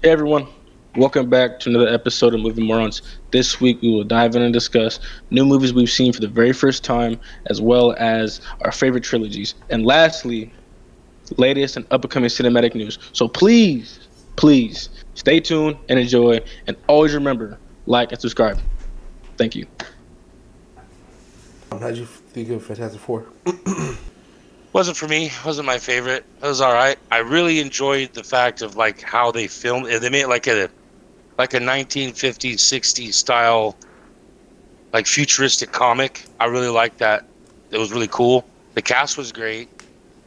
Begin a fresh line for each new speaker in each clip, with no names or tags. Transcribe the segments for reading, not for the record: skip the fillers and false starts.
Hey everyone, welcome back to another episode of Movie Morons. This week we will dive in and discuss new movies we've seen for the very first time, as well as our favorite trilogies. And lastly, latest and upcoming cinematic news. So please stay tuned and enjoy. And always remember, like and subscribe. Thank you.
How'd you think of Fantastic Four?
Wasn't for me. Wasn't my favorite. It was all right. I really enjoyed the fact of like how they filmed it. They made it like a 1950s, 60s style, like futuristic comic. I really liked that. It was really cool. The cast was great.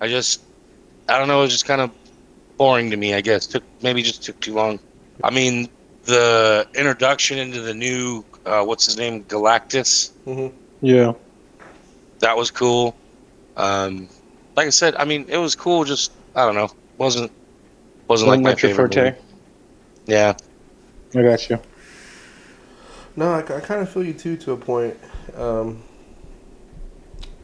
I don't know. It was just kind of boring to me. I guess just took too long. I mean, the introduction into the new what's his name, Galactus.
Mm-hmm.
Yeah.
That was cool. Um, like I said, I mean, it was cool. Just I don't know. Wasn't like
Wasn't
my
that your
favorite movie.
forte?
Yeah.
I got you.
No, I kind of feel you too to a point. Um,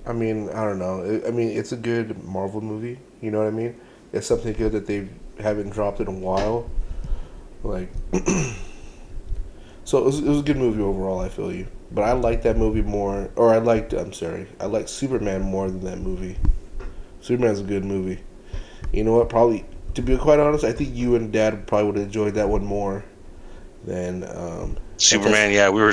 I mean, I don't know. I mean, it's a good Marvel movie. You know what I mean? It's something good that they haven't dropped in a while. Like, so it was a good movie overall. I feel you, but I liked that movie more. Or I liked. I'm sorry. I liked Superman more than that movie. Superman's a good movie. You know what? Probably, to be quite honest, I think you and Dad probably would have enjoyed that one more than
Superman,
Fantastic.
yeah, we were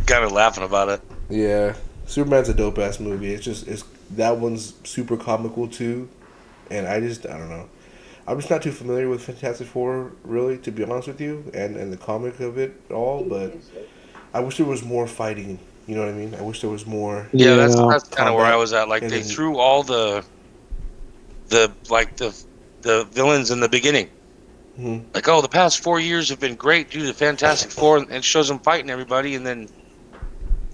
kind of laughing about it.
Yeah, Superman's a dope ass movie. It's that one's super comical too, and I don't know. I'm just not too familiar with Fantastic Four, really, to be honest with you, and the comic of it all. But I wish there was more fighting. You know what I mean? I wish there was more
Yeah, that's
Yeah.
that's kind of where I
combat,
was at. Like
and
they
then
threw all the villains in the beginning.
mhm.
Like, oh, the past 4 years have been great due to Fantastic Four, and it shows them fighting everybody, and then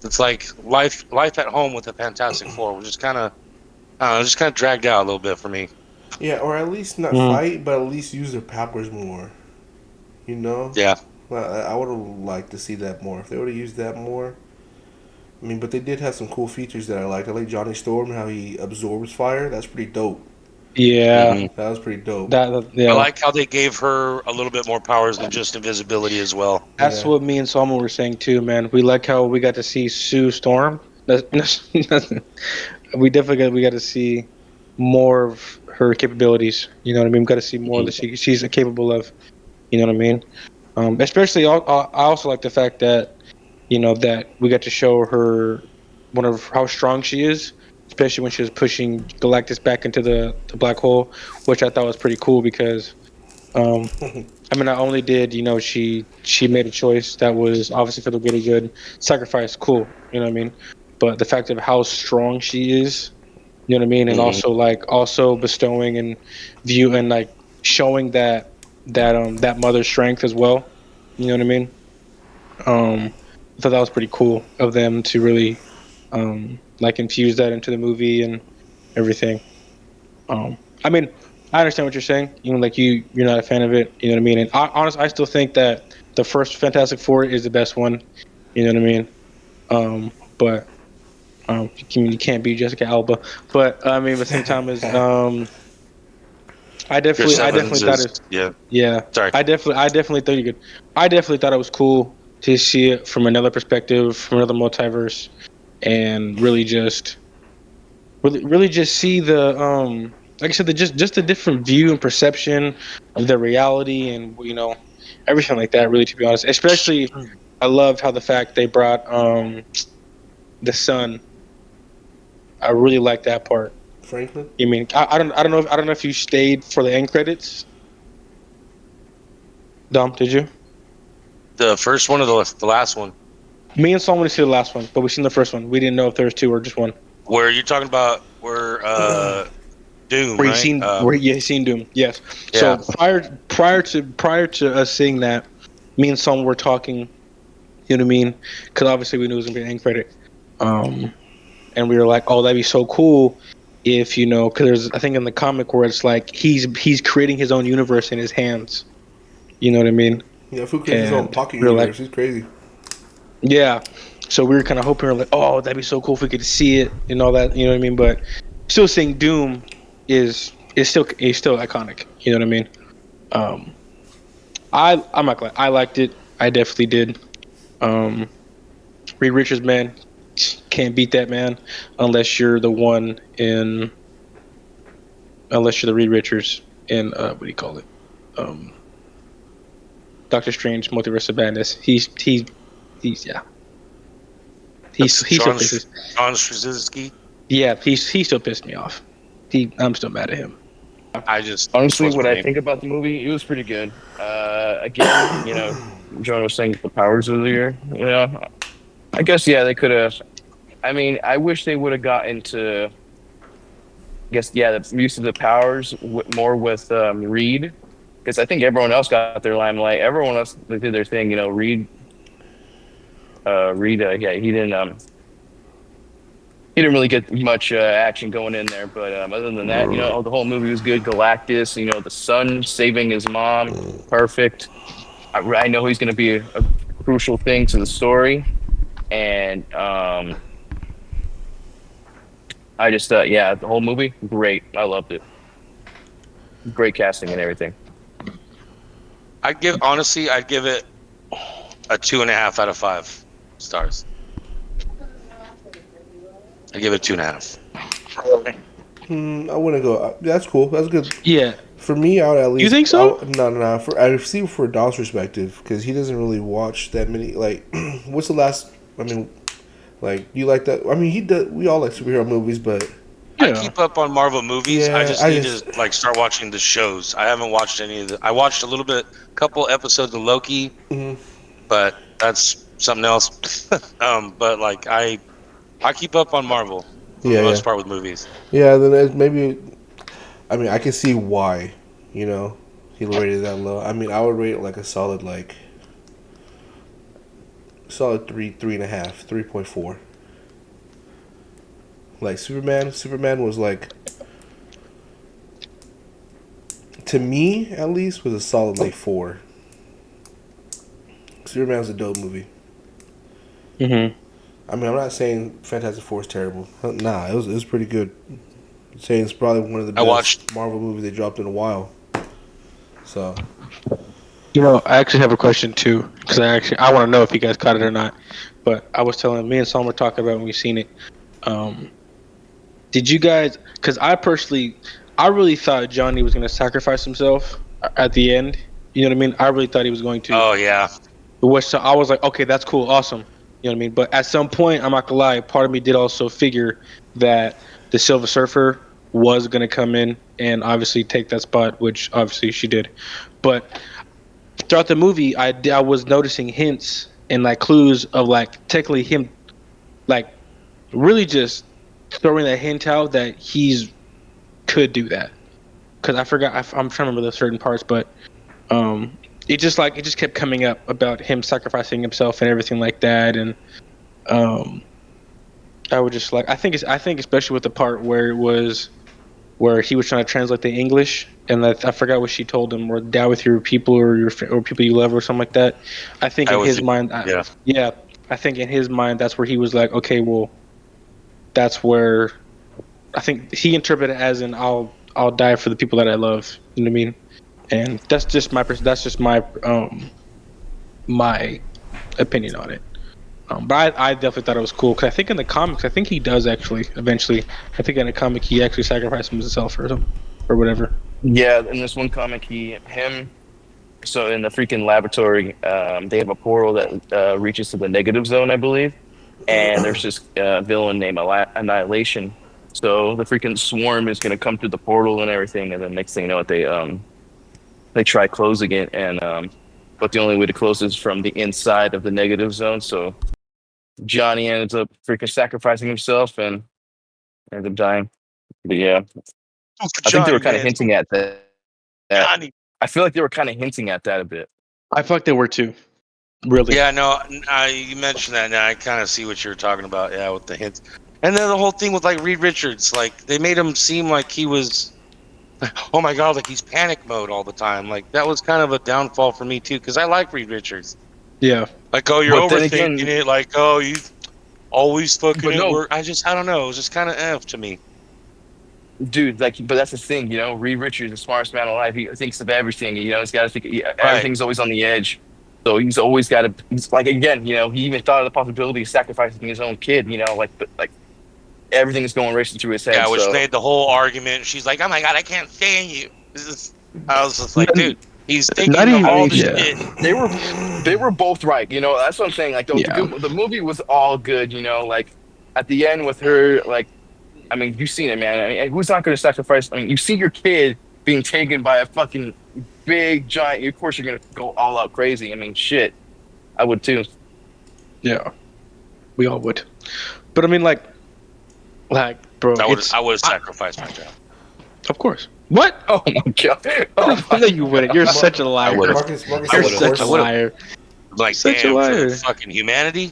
it's like life at home with the Fantastic Four, which is kind of I don't know, just kind of dragged out a little bit for me.
Yeah, or at least not
Mhm.
fight, but at least use their powers more. You know,
Yeah,
well, I would have liked to see that more. If they would have used that more, I mean, but they did have some cool features that I liked. I like Johnny Storm, how he absorbs fire. That's pretty dope.
Yeah.
hmm
That was pretty dope.
I
Yeah.
like how they gave her a little bit more powers than just invisibility as well.
That's
Yeah.
what me and Salma were saying too, man. We like how we got to see Sue Storm. We definitely got to see more of her capabilities. You know what I mean? We got to see more
Mhm.
that she's capable of. You know what I mean? Especially, I also like the fact that that we got to show her one of how strong she is, especially when she was pushing Galactus back into the black hole, which I thought was pretty cool because um, I mean, not only did she made a choice that was obviously for the greater good, sacrifice, cool, you know what I mean, but the fact of how strong she is, you know what I mean, and
Mhm.
also bestowing and view and like showing that mother strength as well, you know what I mean. I thought that was pretty cool of them to really like infuse that into the movie and everything. I mean, I understand what you're saying. Even like you're not a fan of it. You know what I mean? And honestly, I still think that the first Fantastic Four is the best one. You know what I mean? But you can't beat Jessica Alba. But I mean, at the same time, is
Chris
I
Evans
definitely thought
is
it.
yeah.
Yeah,
Sorry.
I definitely thought you could. I definitely thought it was cool to see it from another perspective, from another multiverse, and really just see the like I said, just a different view and perception of the reality and everything like that. Really, to be honest, especially I loved how the fact they brought the sun. I really like that part.
Franklin.
I mean, I don't know if you stayed for the end credits. Dom, did you?
The first one or the last one?
Me and Solomon see the last one, but we seen the first one. We didn't know if there was two or just one.
Where you're talking about where Doom,
Where you
right?
seen where you seen Doom? Yes.
Yeah.
So prior to us seeing that, me and Solomon were talking. You know what I mean? Because obviously we knew it was gonna be an end credit. Um, and we were like, "Oh, that'd be so cool if because there's I think in the comic where it's like he's creating his own universe in his hands. You know what I mean?
Yeah, Fu creates his own
And
pocket
we were like,
universe. He's crazy.
yeah. So we were kind of hoping, we are like, "Oh, that'd be so cool if we could see it and all that." You know what I mean? But still, seeing Doom is still iconic. You know what I mean? Um, I'm not glad. I liked it. I definitely did. Um, Reed Richards, man, can't beat that man unless you're the one in unless you're the Reed Richards in what do you call it? Um, Doctor Strange, Multiverse of Madness. He's yeah.
That's
He still pisses.
John Straczynski.
Yeah, he still pissed me off. I'm still mad at him.
I just
Honestly,
wasn't
what
for
I
me.
think about the movie, it was pretty good. Again, John was saying the powers earlier. I guess yeah, they could have. I mean, I wish they would have got into. I guess yeah, the use of the powers more with Reed, because I think everyone else got their limelight. Everyone else did their thing. Reed, yeah, he didn't really get much action going in there. But other than that, the whole movie was good. Galactus, the son saving his mom, perfect. I know he's going to be a crucial thing to the story, and I just yeah, the whole movie great. I loved it. Great casting and everything.
I'd give it a 2.5 out of 5 stars. I give it 2.5.
I wouldn't go. That's cool. That's good.
Yeah,
For me, I would at
you
least.
think so?
No, no, no. I see for Dom's perspective because he doesn't really watch that many. Like, what's the last? I mean, like, you like that? I mean, he does. We all like superhero movies, but
I
Yeah.
keep up on Marvel movies. I
yeah,
just need to like start watching the shows. I haven't watched any of the. I watched a little bit, couple episodes of Loki,
Mhm.
but that's something else. But like I keep up on Marvel for the
Yeah, yeah,
most part with movies.
yeah. Then maybe. I mean, I can see why. You know, he rated it that low. I mean, I would rate it like a solid solid 3.5, 3.4. Like Superman was like, to me at least, was a solid like 4. Superman's a dope movie.
Mm-hmm.
I mean, I'm not saying Fantastic Four is terrible. Nah, it was pretty good. I'm saying it's probably one of the
I watched.
best Marvel movies they dropped in a while. So
I actually have a question too because I want to know if you guys caught it or not. But I was telling me and Sam were talking about when we seen it. Um, did you guys? Because I really thought Johnny was going to sacrifice himself at the end. You know what I mean? I really thought he was going to.
Oh yeah,
Which so I was like, okay, that's cool, awesome. You know what I mean? But at some point, I'm not gonna lie, part of me did also figure that the Silver Surfer was gonna come in and obviously take that spot, which obviously she did. But throughout the movie, I was noticing hints and like clues of like technically him like really just throwing that hint out that he's could do that. Because I forgot, I'm trying to remember the certain parts, but um, it just kept coming up about him sacrificing himself and everything like that, and um, I would just like I think especially with the part where it was where he was trying to translate the English, and I forgot what she told him, or die with your people or or people you love or something like that. I think
I
in
was.
his mind,
Yeah,
yeah, I think in his mind that's where he was like, okay, well, that's where I think he interpreted it as in I'll die for the people that I love. You know what I mean? And that's just my opinion on it. But I definitely thought it was cool because I think in the comics, I think he does actually eventually. I think in a comic he actually sacrificed himself or something or whatever.
Yeah, in this one comic, him. So in the freaking laboratory, they have a portal that reaches to the negative zone, I believe, and there's this villain named Annihilation. So the freaking swarm is going to come through the portal and everything, and then next thing you know, they try closing it, and but the only way to close is from the inside of the negative zone. So Johnny ends up freaking sacrificing himself and ends up dying. But yeah, I think they were
Johnny
kind of
man,
hinting at that.
Johnny.
I feel like they were kind of hinting at that a bit.
I feel like they were too. Really.
Yeah, no, you mentioned that now. I kind of see what you're talking about. Yeah, with the hints, and then the whole thing with like Reed Richards, like they made him seem like he was, oh my god, like he's panic mode all the time. Like that was kind of a downfall for me too, because I like Reed Richards.
Yeah.
Like, oh, you're
But then
overthinking
again,
it. Like, oh, you always fucking
but
at
no,
work. I don't know. It was just kind of F to me.
dude, like, but that's the thing, you know. Reed Richards, the smartest man alive. He thinks of everything. You know, he's got to think. Everything's always on the edge. So he's always got to. He's like, again, you know, he even thought of the possibility of sacrificing his own kid. You know, like, but like everything is going racing through his head.
Yeah, which
So
made the whole argument. She's like, "Oh my god, I can't stand you." I was just like, dude, he's thinking
Not
of
even-
all this
yeah.
shit.
they were both right. You know, that's what I'm saying. Like the movie was all good. You know, like at the end with her, like, I mean, you've seen it, man. I mean, who's not going to sacrifice? I mean, you see your kid being taken by a fucking big giant. Of course, you're going to go all out crazy. I mean, shit, I would too.
Yeah, we all would. But I mean, like, bro,
I would have sacrificed my child.
Of course. What?
Oh my god!
No, you wouldn't. You're such a liar.
Marcus
You're
said, of
such a
course.
liar.
Like,
Such a
damn,
liar.
for fucking humanity,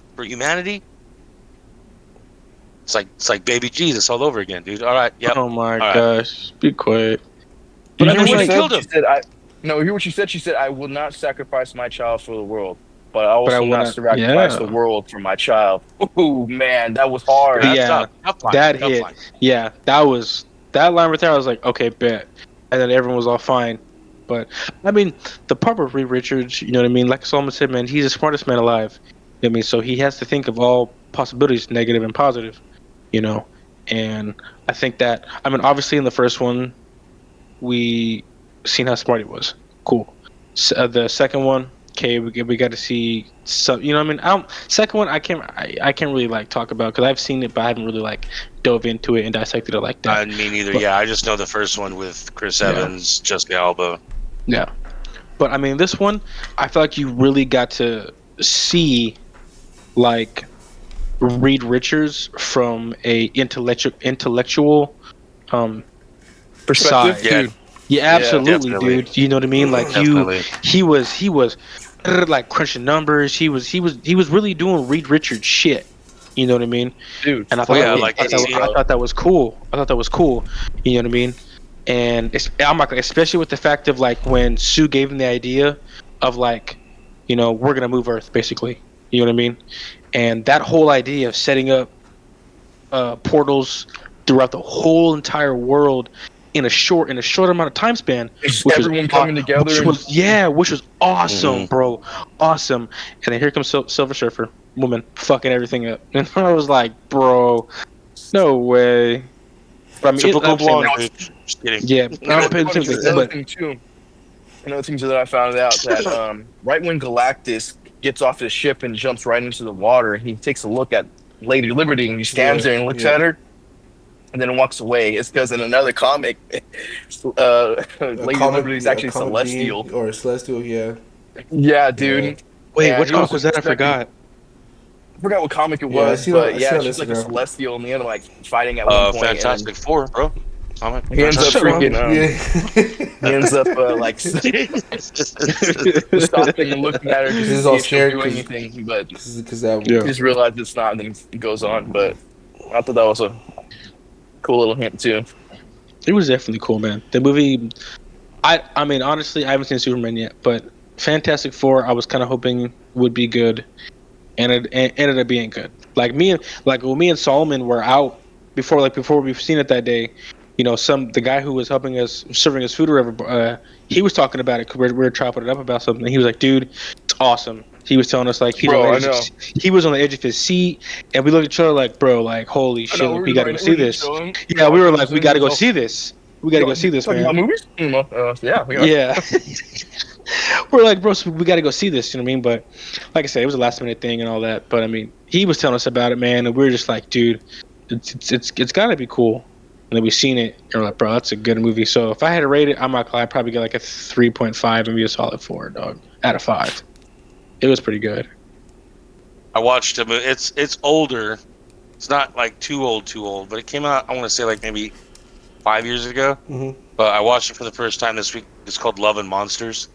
it's like baby Jesus all over again, dude. All right, yep.
Oh my
All right.
gosh. Be quiet.
But
But
you
I
hear
mean,
what
like,
she
killed
said?
him.
She said, "No, hear what she said? She said, I will not sacrifice my child for the world, but I also
will
not
not-
sacrifice
yeah.
the world for my child." Oh man, that was hard.
That's
Yeah,
tough line,
that
tough
hit.
line.
Yeah, that line right there. I was like, okay, bet. And then everyone was all fine. But I mean, the part with Reed Richards, you know what I mean? Like Solomon said, man, he's the smartest man alive. You know what I mean? So he has to think of all possibilities, negative and positive, you know? And I think that, I mean, obviously in the first one, we seen how smart he was. Cool. The second one, okay, we got to see some, you know what I mean? Second one, I can't really like talk about because I've seen it, but I haven't really like dove into it and dissected it like that.
Me neither.
But-
Yeah, I just know the first one with Chris Evans, Jessica Alba.
Yeah, but I mean, this one, I feel like you really got to see, like, Reed Richards from a intellectual,
Perspective,
side.
Yeah.
dude.
Yeah, absolutely,
definitely.
dude. You know what I mean? Like
Definitely.
he was like crunching numbers. He was really doing Reed Richards shit. You know what I mean?
Dude.
And I thought,
yeah,
that,
like
I, thought, I thought that was cool. I thought that was cool. You know what I mean? And I'm like, especially with the fact of like when Sue gave him the idea of like, you know, we're gonna move Earth basically. You know what I mean? And that whole idea of setting up portals throughout the whole entire world in a short amount of time span, which
Everyone
was,
coming together.
which was awesome,
Mhm.
bro, awesome. And then here comes Silver Surfer woman fucking everything up, and I was like, bro, no way. But I mean,
Typical
I'm saying,
blonde.
like,
Dude. Just kidding.
yeah,
Another
but
thing too. Another thing too that I found out that right when Galactus gets off his ship and jumps right into the water, he takes a look at Lady Liberty and he stands there and looks at her, and then walks away. It's because in another comic, Lady Liberty is actually celestial.
Being, or celestial, yeah.
Yeah, dude.
Yeah.
wait,
Yeah,
which
he
comic was that? I
expecting-
forgot.
I forgot what comic it
Yeah, I
was,
see
but
I
yeah,
see on
she's like a
Instagram.
celestial, and the other like fighting at one point. and
Fantastic Four, bro.
He ends up
Shut up.
freaking.
Yeah.
He ends up like stopping and looking at her just
This
to
is
see
all
if she'll
scared
do
'cause-
anything, but
Because that
Yeah.
he just realized it's not, and then he goes on. But I thought that was a cool little hint too.
It was definitely cool, man. The movie, I mean, honestly, I haven't seen Superman yet, but Fantastic Four, I was kind of hoping would be good, and it ended up being good. Like when me and Solomon were out before we've seen it that day, you know, the guy who was helping us serving us food or whatever, he was talking about it. 'Cause we were chopping it up about something. He was like, "Dude, it's awesome." He was telling us like he
Bro, I
was
know.
he was on the edge of his seat, and we looked at each other like, "Bro, like holy shit, we gotta go see this." Yeah, we were like, "We gotta go see this. We gotta go see this,
Talking
man."
about movies? Yeah, we are.
Yeah. We're like, bro, so we got to go see this, you know what I mean? But like I said, it was a last minute thing and all that. But I mean, he was telling us about it, man, and we were just like, dude, it's got to be cool. And then we seen it, and we're like, bro, that's a good movie. So if I had to rate it, I'm not gonna lie, I'd probably get like a 3.5 and be a solid 4, dog, out of 5. It was pretty good.
I watched him. It's older. It's not like too old, but it came out, I want to say like maybe 5 years ago.
Mhm.
But I watched it for the first time this week. It's called Love and Monsters.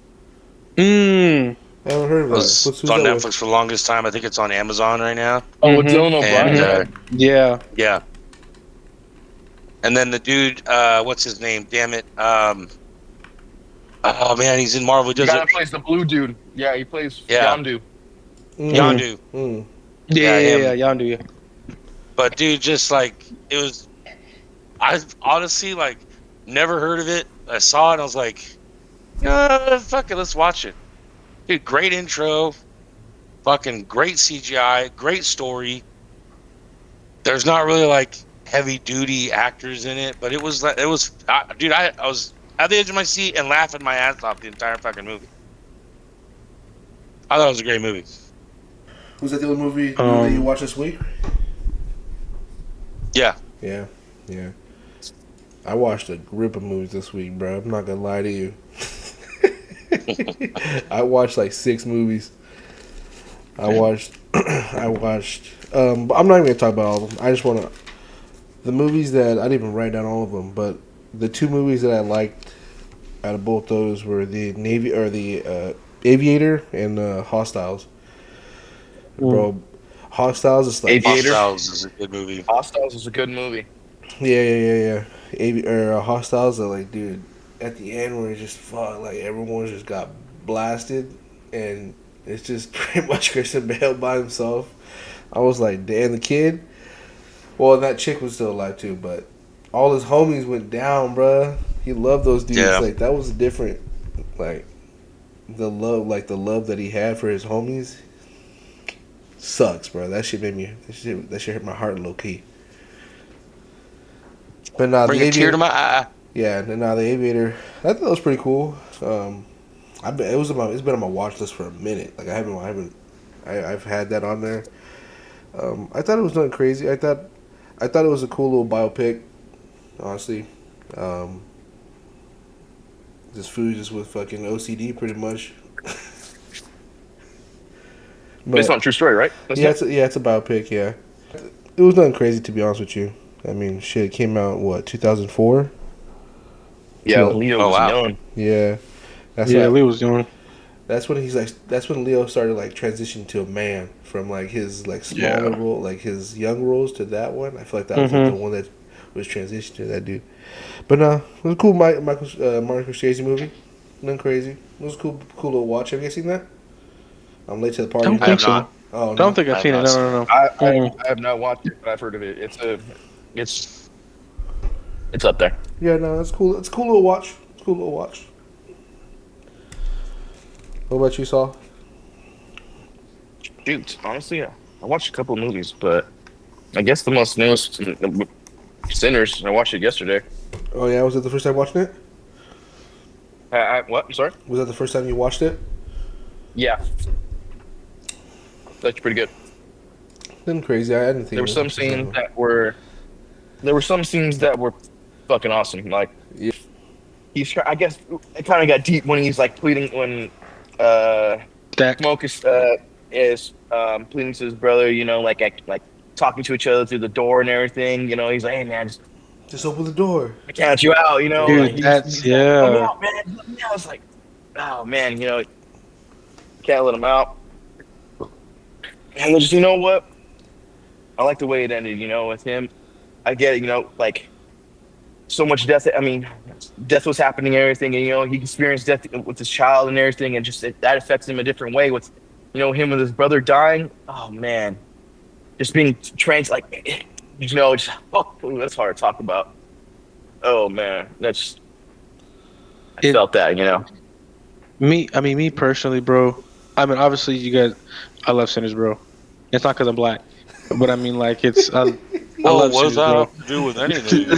Mm.
I haven't heard of
It
that.
was
Who's
it's on
that
Netflix
with?
for the longest time. I think it's on Amazon right now.
Oh, with
Mhm.
Dylan O'Brien.
And
Yeah.
yeah. And then the dude, what's his name? Damn it. Oh man, he's in Marvel. He
The
does
guy
it.
that plays the blue dude. Yeah, he plays
Yeah.
Yondu.
Yondu.
Mm.
Yeah,
him.
yeah, y'all do. Yeah.
But dude, just like it was I've honestly like never heard of it. I saw it and I was like, fuck it, let's watch it. Dude, great intro, fucking great CGI, great story. There's not really like heavy duty actors in it, but it was dude, I was at the edge of my seat and laughing my ass off the entire fucking movie. I thought it was a great movie.
Was that the only movie that you watched this week?
Yeah.
Yeah. I watched a grip of movies this week, bro. I'm not gonna lie to you. I watched like 6 movies. I watched. But I'm not even gonna talk about all of them. I just wanna the movies that I didn't even write down all of them, but the 2 movies that I liked out of both those were the Navy or the Aviator and Hostiles. Bro, Hostiles is like
Aviator.
Hostiles is a good movie.
Hostiles is a good movie.
Yeah. Hostiles are like, dude, at the end where it just fuck, like everyone just got blasted, and it's just pretty much Christian Bale by himself. I was like, damn, the kid. Well, that chick was still alive too, but all his homies went down, bruh. He loved those dudes.
Yeah.
Like that was different. Like the love that he had for his homies sucks, bro. That shit hurt my heart low key. But nah,
Bring
the
a tear
Aviator.
to my eye.
Yeah, and now the Aviator. I thought that was pretty cool. It's been on my watch list for a minute. Like I've had that on there. I thought it was nothing crazy. I thought it was a cool little biopic. Honestly, this food just with fucking OCD pretty much.
Based on a true story, right?
It's a biopic. Yeah, it was nothing crazy to be honest with you. I mean, shit, it came out what 2004.
Yeah, Leo was young.
Yeah,
Leo was young.
That's when that's when Leo started like transitioning to a man from like his like smaller role, like his young roles to that one. I feel like that was like the one that was transitioned to that dude. But it was a cool Martin Scorsese movie. Nothing crazy. It was a cool little watch. Have you guys seen that? I'm late to the party.
I don't
I
think
have
so.
not.
Oh, no.
I don't think I've seen it. No.
I have not watched it, but I've heard of it. It's up there.
Yeah, no, it's cool. It's a cool little watch. What about you, Saul?
Shoot, honestly, I watched a couple of movies, but I guess the most newest, Sinners. I watched it yesterday.
Oh yeah, was that the first time watching it?
What? I'm sorry.
Was that the first time you watched it?
Yeah, that's pretty good.
Nothing crazy. I didn't think
There were some scenes that were fucking awesome. Like,
Yeah.
I guess it kind of got deep when he's like pleading when
Dak.
Smoke is pleading to his brother. You know, like talking to each other through the door and everything. You know, he's like, "Hey man,
Just open the door."
I count you out." You know,
Dude,
like,
that's
he's like, "Let me out, man. Let me out." I was like, "Oh man, you know, can't let him out." And just, you know what? I like the way it ended. You know, with him, I get it. You know, like so much death. I mean, death was happening and everything, and you know he experienced death with his child and everything, and just that affects him a different way. With him and his brother dying. Oh man, just being trained like just that's hard to talk about. Oh man, I felt that.
Me personally, bro. I mean, obviously, you guys. I love Sinners, bro. It's not because I'm black, but I mean, like, it's. I love
what
Sinners,
does that
bro.
have to do with anything?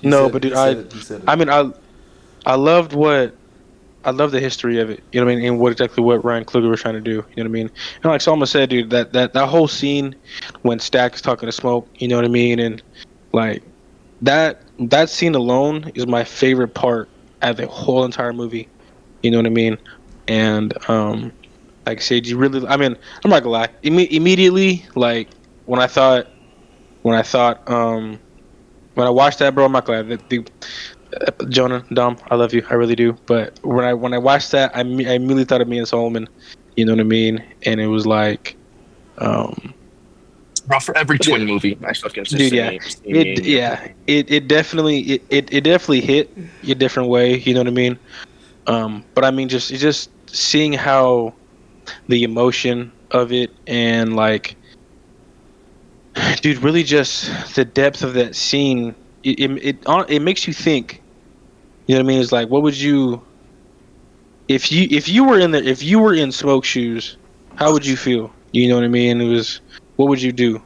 No, but dude, I loved the history of it. You know what I mean, and what Ryan Coogler was trying to do. You know what I mean, and like Salma said, dude, that whole scene when Stack's talking to Smoke. You know what I mean, and like that scene alone is my favorite part of the whole entire movie. You know what I mean, and like I said, you really. I mean, I'm not gonna lie. Immediately, like when I when I watched that, bro, I'm not glad. Jonah, Dom, I love you, I really do. But when I watched that, I immediately thought of me and Solomon. You know what I mean? And it was like,
Bro, for every twin movie, I fucking
dude, it definitely hit a different way. You know what I mean? But I mean, just seeing how the emotion of it and like Dude, really, just the depth of that scene. It makes you think. You know what I mean? It's like, what would you if you were in the if you were in Smoke shoes? How would you feel? You know what I mean? It was, what would you do?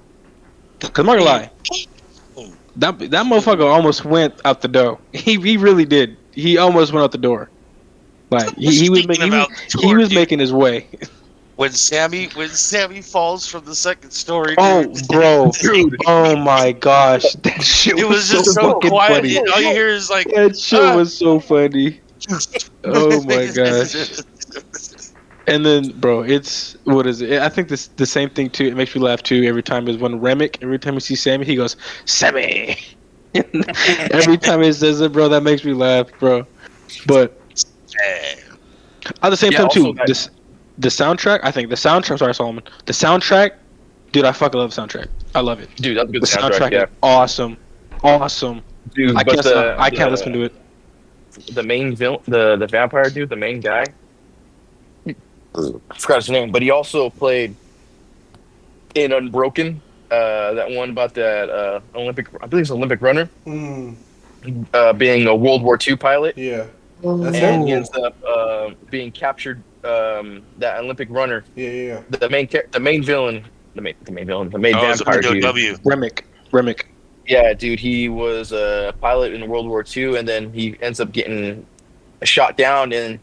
Cause I'm not gonna lie, that motherfucker almost went out the door. He really did. He almost went out the door. Like
I was
he
just
was
thinking
making
about the
he
tour,
was
dude.
making his way.
When Sammy falls from the second story,
Oh,
dude.
bro.
Dude,
Oh my gosh. That shit
It
was
was
so
just so
fucking
quiet.
funny.
All you hear is like,
That shit
ah.
was so funny. Oh my gosh. And then, bro, it's what is it? I think this the same thing too. It makes me laugh too every time. Is when Remick, every time we see Sammy, he goes Sammy. Every time he says it, bro, that makes me laugh, bro. But at the same
Yeah,
time
also
too,
that
the soundtrack. I think the soundtrack. Sorry, Solomon. The soundtrack, dude. I fucking love the soundtrack. I love it.
dude, that's a good
The
soundtrack.
soundtrack
Yeah,
is awesome, awesome. I
dude, but
can't stop. I can't listen to it.
the main villain, the vampire dude, the main guy, I forgot his name, but he also played in Unbroken, that one about that Olympic, I believe it's Olympic runner,
Mm,
being a World War II pilot,
yeah, that's
and
him.
he ends up being captured. That Olympic runner,
Yeah, yeah, yeah.
the main villain, the main
Oh, it was a
vampire dude.
POW.
Remick.
Yeah, dude, he was a pilot in World War II, and then he ends up getting shot down, and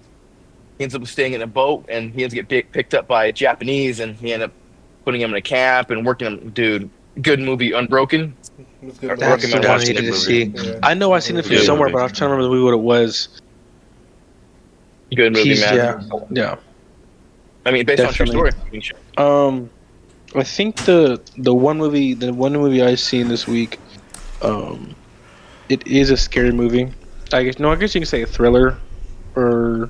he ends up staying in a boat, and he ends to get picked up by Japanese, and he ended up putting him in a camp and working him. Dude, good movie, Unbroken.
It's a
I
good
That's
movie.
the
recommend
one I
watching
needed
that
to
movie.
see.
Yeah,
I know I've
it's a
seen it from
really
Good
good
somewhere,
movie.
but I was trying to remember what it was.
Good movie,
He's
man.
yeah,
I mean, based on true
definitely.
story. I mean, sure.
I think the one movie I've seen this week, um, it is a scary movie. I guess no, I guess you can say a thriller, or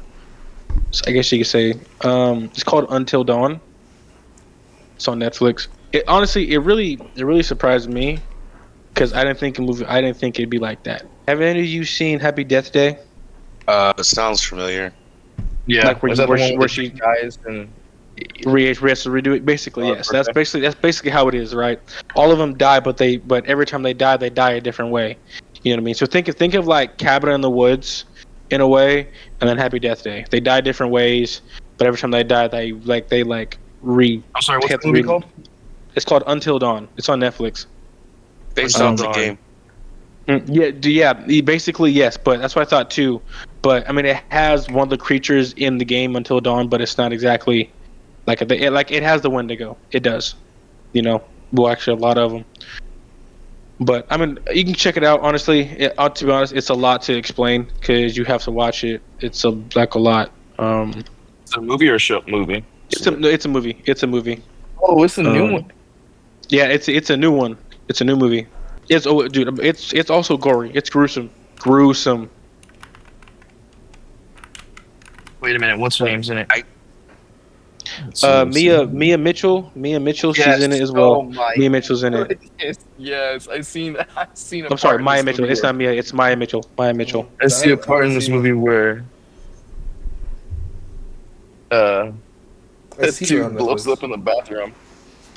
I guess you could say it's called Until Dawn. It's on Netflix. It honestly, it really surprised me because I didn't think it'd be like that. Have any of you seen Happy Death Day?
It sounds familiar.
Yeah,
Like where
was
you
that the
where
one
she,
with
where
the three
she
guys and
has to redo it? Basically, yes. That's
birthday?
basically how it is, right? All of them die, but every time they die a different way. You know what I mean? So think of like Cabin in the Woods in a way, and then Happy Death Day. They die different ways, but every time they die, they re
I'm sorry, what's
have
the
to
movie
re.
called?
It's called Until Dawn. It's on Netflix.
Based
Until
off the
Um,
game.
basically yes, but that's what I thought too. But I mean, it has one of the creatures in the game Until Dawn, but it's not exactly like it has the Wendigo. It does, you know. Well, actually, a lot of them. But I mean, you can check it out. Honestly, to be honest, it's a lot to explain because you have to watch it. It's a lot.
It's a movie or a show? Movie.
It's a movie. It's a movie.
Oh, it's a new
Um,
one.
yeah, it's a new one. It's a new movie. Dude, it's also gory. It's gruesome. Gruesome.
Wait a minute, what's her name's in it?
Mia Mitchell. Mia Mitchell. She's in it as
Oh
well.
my
Mia Mitchell's in it.
goodness. Yes, I've seen a
I'm sorry,
part in
Maya
this
Mitchell.
movie
It's not Mia. It's Maya Mitchell. Maya Mitchell.
I see a
I
part in
haven't
this
seen
movie
it.
where
I
that
see it
dude
on
blows
Netflix.
up in the bathroom.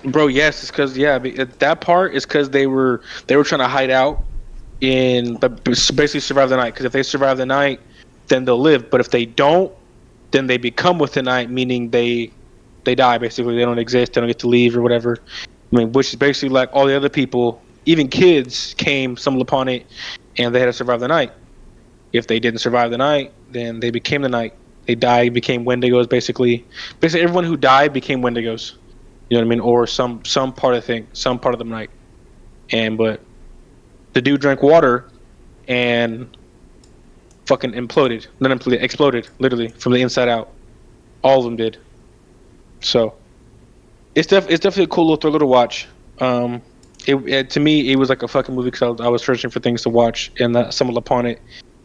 Bro, yes, it's because that part is because they were trying to hide out but basically survive the night. Because if they survive the night, then they'll live. But if they don't, then they become with the night, meaning they die. Basically, they don't exist. They don't get to leave or whatever. I mean, which is basically like all the other people, even kids, stumbled upon it, and they had to survive the night. If they didn't survive the night, then they became the night. They died, became Wendigos. Basically, everyone who died became Wendigos. You know what I mean? Or some part of the thing, some part of the night. But the dude drank water and fucking imploded. Not imploded, exploded, literally from the inside out. All of them did. So it's definitely a cool little thriller to watch. To me, it was like a fucking movie because I was searching for things to watch and I stumbled upon it.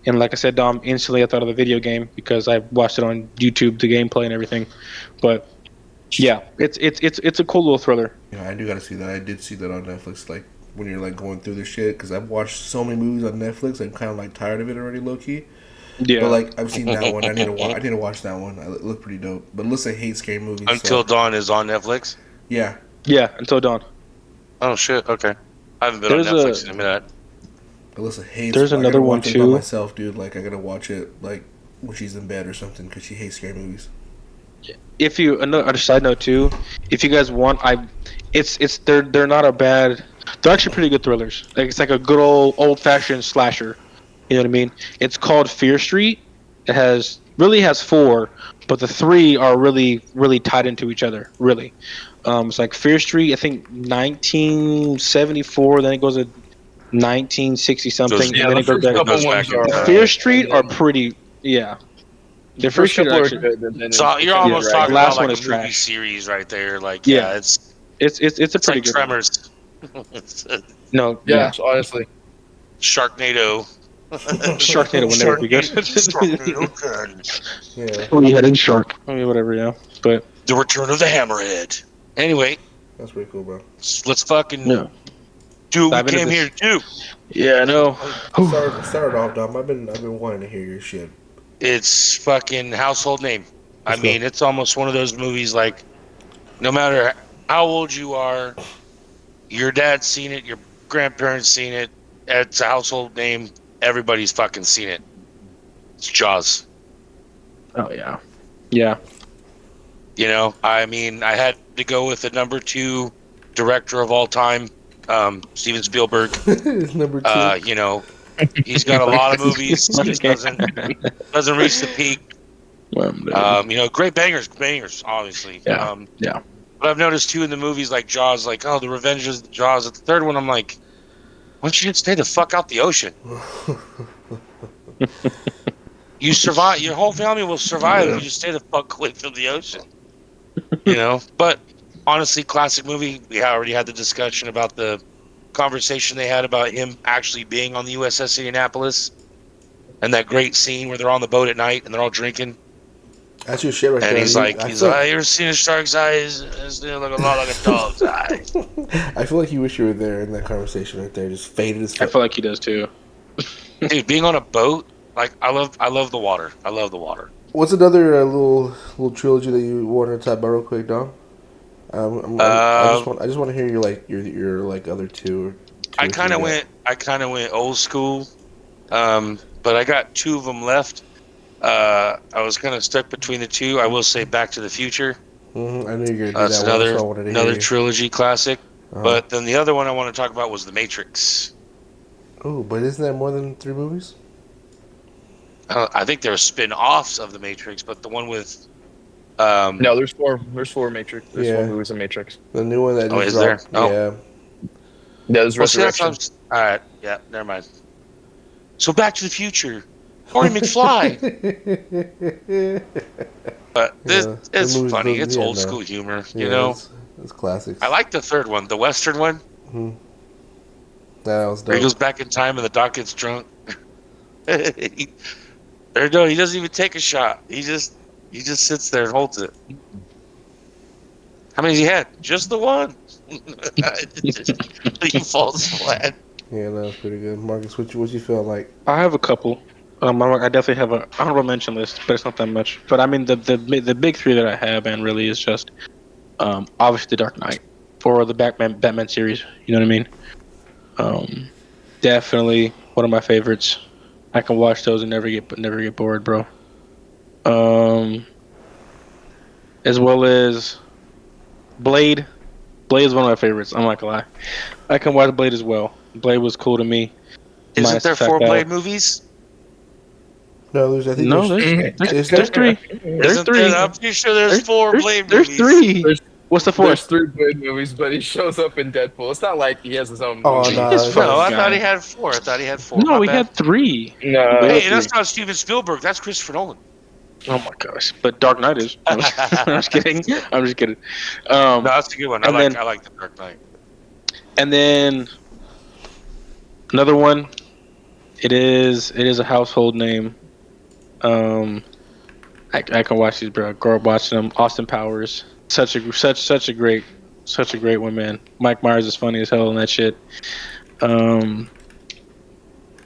And like I said, Dom, instantly I thought of the video game because I watched it on YouTube, the gameplay and everything. But yeah, it's a cool little thriller.
Yeah, I do gotta see that. I did see that on Netflix. Like when you're like going through the shit, because I've watched so many movies on Netflix. I'm kind of like tired of it already, low key.
Yeah.
But like I've seen that one. I need to watch that one. It looked pretty dope. But Alyssa hates scary movies.
Until
So
Dawn is on Netflix.
yeah,
Yeah, Until Dawn.
Oh shit. Okay. I haven't been on
There's
Netflix
a
in a minute.
Alyssa hates.
there's
I gotta
another one
watch it by
too.
myself, dude. Like I gotta watch it like when she's in bed or something because she hates scary movies.
If you another side note too, if you guys want, it's they're not a bad. They're actually pretty good thrillers. Like it's like a good old fashioned slasher. You know what I mean? It's called Fear Street. It has four, but the three are really tied into each other. Really, it's like Fear Street. I think 1974. Then it goes to 1960
Goes
something, and
Yeah,
then
the
it goes
first
back.
couple
goes
ones
back in
are
time.
Fear
alright,
Street
and
are
then
pretty. Yeah,
the
the Fear
first
Street are
couple are
actually.
good, and then
So
it
you're
kind of
almost
Yeah, the
talking
drags
about
last
on.
one
like a
is
movie
trash.
series right there. Like,
Yeah,
yeah, it's
it's a
it's
pretty
like
good one.
Tremors,
No,
Yeah,
yeah.
so honestly,
Sharknado.
Sharknado would never be good.
Sharknado can.
Yeah,
We had in Shark. I mean, whatever, yeah. But
The Return of the Hammerhead. Anyway,
that's pretty cool, bro.
let's fucking
yeah,
do what we
dive into
came here
this.
to do.
Yeah, I know.
Start off, Dom. I've been wanting to hear your shit.
It's fucking household name. I
Let's go.
mean, it's almost one of those movies like no matter how old you are, your dad's seen it, your grandparents seen it. It's a household name. Everybody's fucking seen it. It's Jaws.
Oh yeah, yeah.
You know, I mean, I had to go with the number 2 director of all time, Steven Spielberg.
It's number two.
You know, he's got a lot of movies. Just doesn't reach the peak. You know, great bangers, obviously.
Yeah, yeah.
But I've noticed too in the movies like Jaws, like, oh, the Revenge of the Jaws. At the third one, I'm like, why don't you just stay the fuck out the ocean? You survive. Your whole family will survive if you just stay the fuck away from the ocean. You know. But honestly, classic movie. We already had the discussion about the conversation they had about him actually being on the USS Indianapolis, and that great scene where they're on the boat at night and they're all drinking.
That's your shit right
And
there.
he's like, you ever seen a shark's eyes? They look a lot like a dog's eye.
I feel like you wish you were there in that conversation right there. Just faded as
I
fuck.
feel like he does too.
Dude, being on a boat, like I love the water. I love the water.
What's another little trilogy that you wanted to talk about real quick, Dom? I just want to hear your like other two.
I kind of went old school, but I got 2 of them left. I was kind of stuck between the 2. I will say Back to the Future.
I knew you were gonna do
That's
that one, so I wanted to
another
hear you.
trilogy classic.
Uh-huh.
But then the other one I want to talk about was The Matrix.
Oh, but isn't that more than 3 movies?
I think there are spin-offs of The Matrix, but the one with
no, there's 4. There's 4 Matrix. There's 4
Yeah.
movies of Matrix.
The new one that
Oh,
just
is there?
dropped.
Oh.
Yeah.
Yeah, there's
well, see, that's
Resurrection.
all right. Yeah, never mind. So Back to the Future, Corey McFly. But
Yeah, the
it's
movie's
funny.
good.
It's
Yeah,
old
no.
school humor,
Yeah,
you know.
it's classics.
I like the third one, the Western one,
That was
where he
dope.
goes back in time and the doc gets drunk. he doesn't even take a shot. He just sits there and holds it. How many has he had? Just the one. He falls flat.
Yeah, that was pretty good. Marcus, what you feel like?
I have a couple. I definitely have a honorable mention list, but it's not that much. But I mean, the big 3 that I have, and really is just, obviously the Dark Knight or the Batman series. You know what I mean? Definitely one of my favorites. I can watch those and never get bored, bro. As well as Blade. Blade is one of my favorites. I'm not gonna lie. I can watch Blade as well. Blade was cool to me.
Isn't
minus
there
the fact
4
that-
Blade movies?
No, I think
No,
there's
there's 3. There's
Isn't
3.
there? I'm pretty sure there's 4 Blade
There's
movies.
3. What's the 4th?
There's 3 Blade movies, but he shows up in Deadpool. It's not like he has his own
Oh,
movie.
no.
This
No,
fucking
I
guy.
thought he had 4.
No,
My
we
bad.
had 3.
No,
We had
Hey, that's
3.
not Steven Spielberg. That's Christopher Nolan.
Oh my gosh! But Dark Knight is. I'm just kidding. I'm just kidding.
No, that's a good one. I
and then-
like the Dark Knight.
And then another one. It is a household name. I can watch these, bro. Grow up watching them. Austin Powers, such a great one, man. Mike Myers is funny as hell in that shit.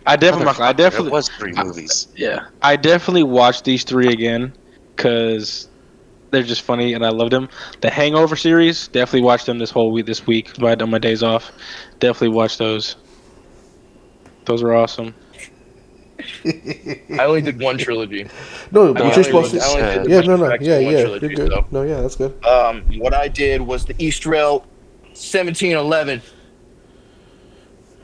I definitely
It was 3 movies.
yeah. I definitely watched these 3 again, cause They're just funny, and I love them. The Hangover series, definitely watch them this whole week. This week, on my days off, definitely watch those. Those are awesome.
I only did one trilogy.
No,
I mean,
but
Well,
you're
that's being
supposed
I
to.
only did
said.
the
Yeah, no, no,
retrospective
yeah,
one
yeah, you're
trilogy.
good.
So,
No, yeah, that's good.
what I did was the East Rail 1711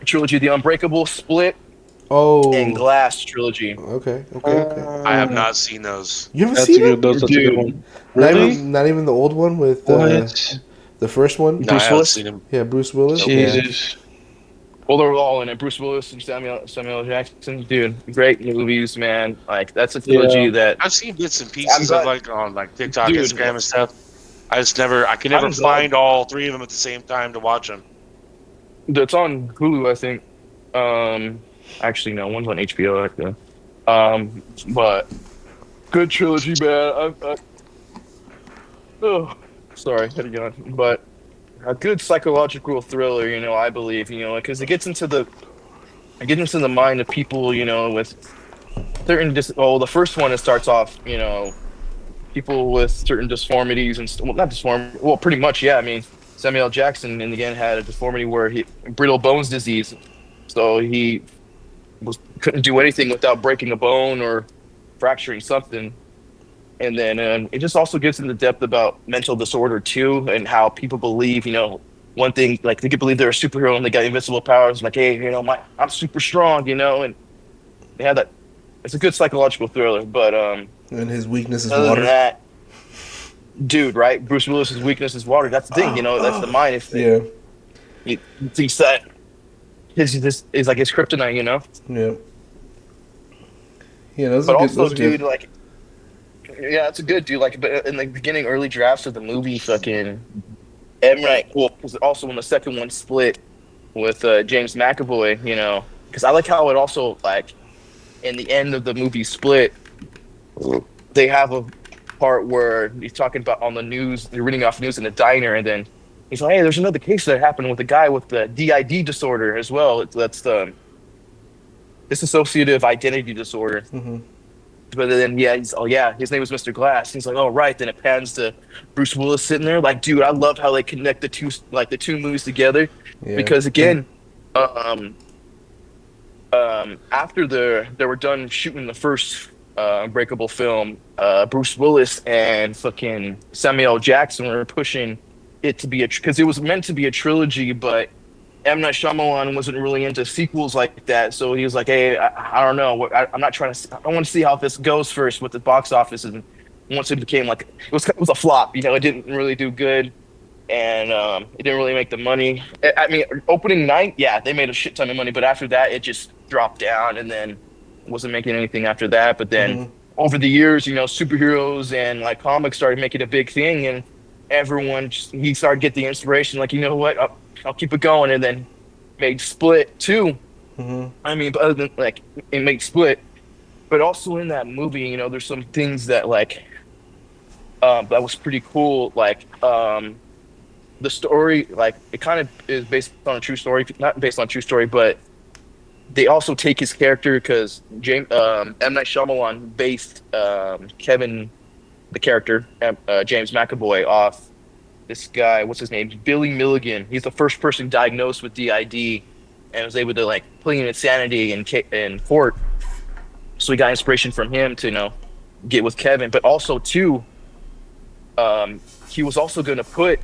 trilogy, the Unbreakable, Split, and
Oh,
Glass trilogy.
okay, okay, okay.
I have not seen those.
You haven't
That's a
seen
good.
it?
That's a good
Dude,
one. Really?
Not even the old one with
What?
the first one.
No, I
Bruce
haven't
Willis.
seen them.
Yeah, Bruce Willis.
Nope.
Yeah,
Jesus.
Well, they're all in it. Bruce Willis and Samuel L. Jackson, dude, great movies, man. Like that's a
Yeah.
trilogy that
I've seen bits and
I'm
pieces of
glad,
like on like TikTok,
dude.
Instagram, and stuff. I can never
I'm glad
find all three of them at the same time to watch them.
it's on Hulu, I think. Actually, no, one's on HBO. Actually, but good trilogy, man. Oh, sorry, had to yawn. But a good psychological thriller, I believe, because it gets into the mind of people, with certain the first one, it starts off, people with certain deformities and well, not deform, well, pretty much, yeah. I mean, Samuel L. Jackson, in the end, had a deformity where he brittle bones disease, so he couldn't do anything without breaking a bone or fracturing something. And then it just also gets into depth about mental disorder too, and how people believe, one thing, like they could believe they're a superhero and they got invincible powers, like, hey, I'm super strong, and they have that. It's a good psychological thriller, but
and his weakness is
other than
water.
that, dude, right? Bruce Willis's weakness is water. That's the thing, that's the mind. If
Yeah,
he thinks that this is like his kryptonite,
yeah, yeah. Those are
But
good.
also,
Those are
dude,
good.
like, yeah, it's a good dude. Like, but in the beginning, early drafts of the movie, fucking M. Night, well, was also when the second one split with James McAvoy, because I like how it also, like, in the end of the movie Split, they have a part where he's talking about on the news, they're reading off news in a diner, and then he's like, hey, there's another case that happened with a guy with the DID disorder as well. That's the dissociative identity disorder.
Hmm.
But then, yeah, his name was Mr. Glass. He's like, oh, right. Then it pans to Bruce Willis sitting there. Like, dude, I love how they connect the two movies together.
Yeah,
Because again, after they were done shooting the first Unbreakable film, Bruce Willis and fucking Samuel L. Jackson were pushing it to be because it was meant to be a trilogy, but M. Night Shyamalan wasn't really into sequels like that, so he was like, "Hey, I don't know. I'm not trying to. I want to see how this goes first with the box office." And once it became like it was a flop, it didn't really do good, and it didn't really make the money. I mean, opening night, yeah, they made a shit ton of money, but after that, it just dropped down, and then wasn't making anything after that. But then over the years, superheroes and like comics started making a big thing, and he started getting the inspiration. Like, you know what? I'll keep it going, and then made Split too.
hmm
I mean, but other than like it made Split, but also in that movie, there's some things that like that was pretty cool. Like the story, like it kind of is based on a true story, not based on a true story, but they also take his character because M. Night Shyamalan based Kevin, the character James McAvoy, off this guy, what's his name? Billy Milligan. He's the first person diagnosed with DID and was able to like plead insanity in court. So we got inspiration from him to, get with Kevin. But also too, he was also going to put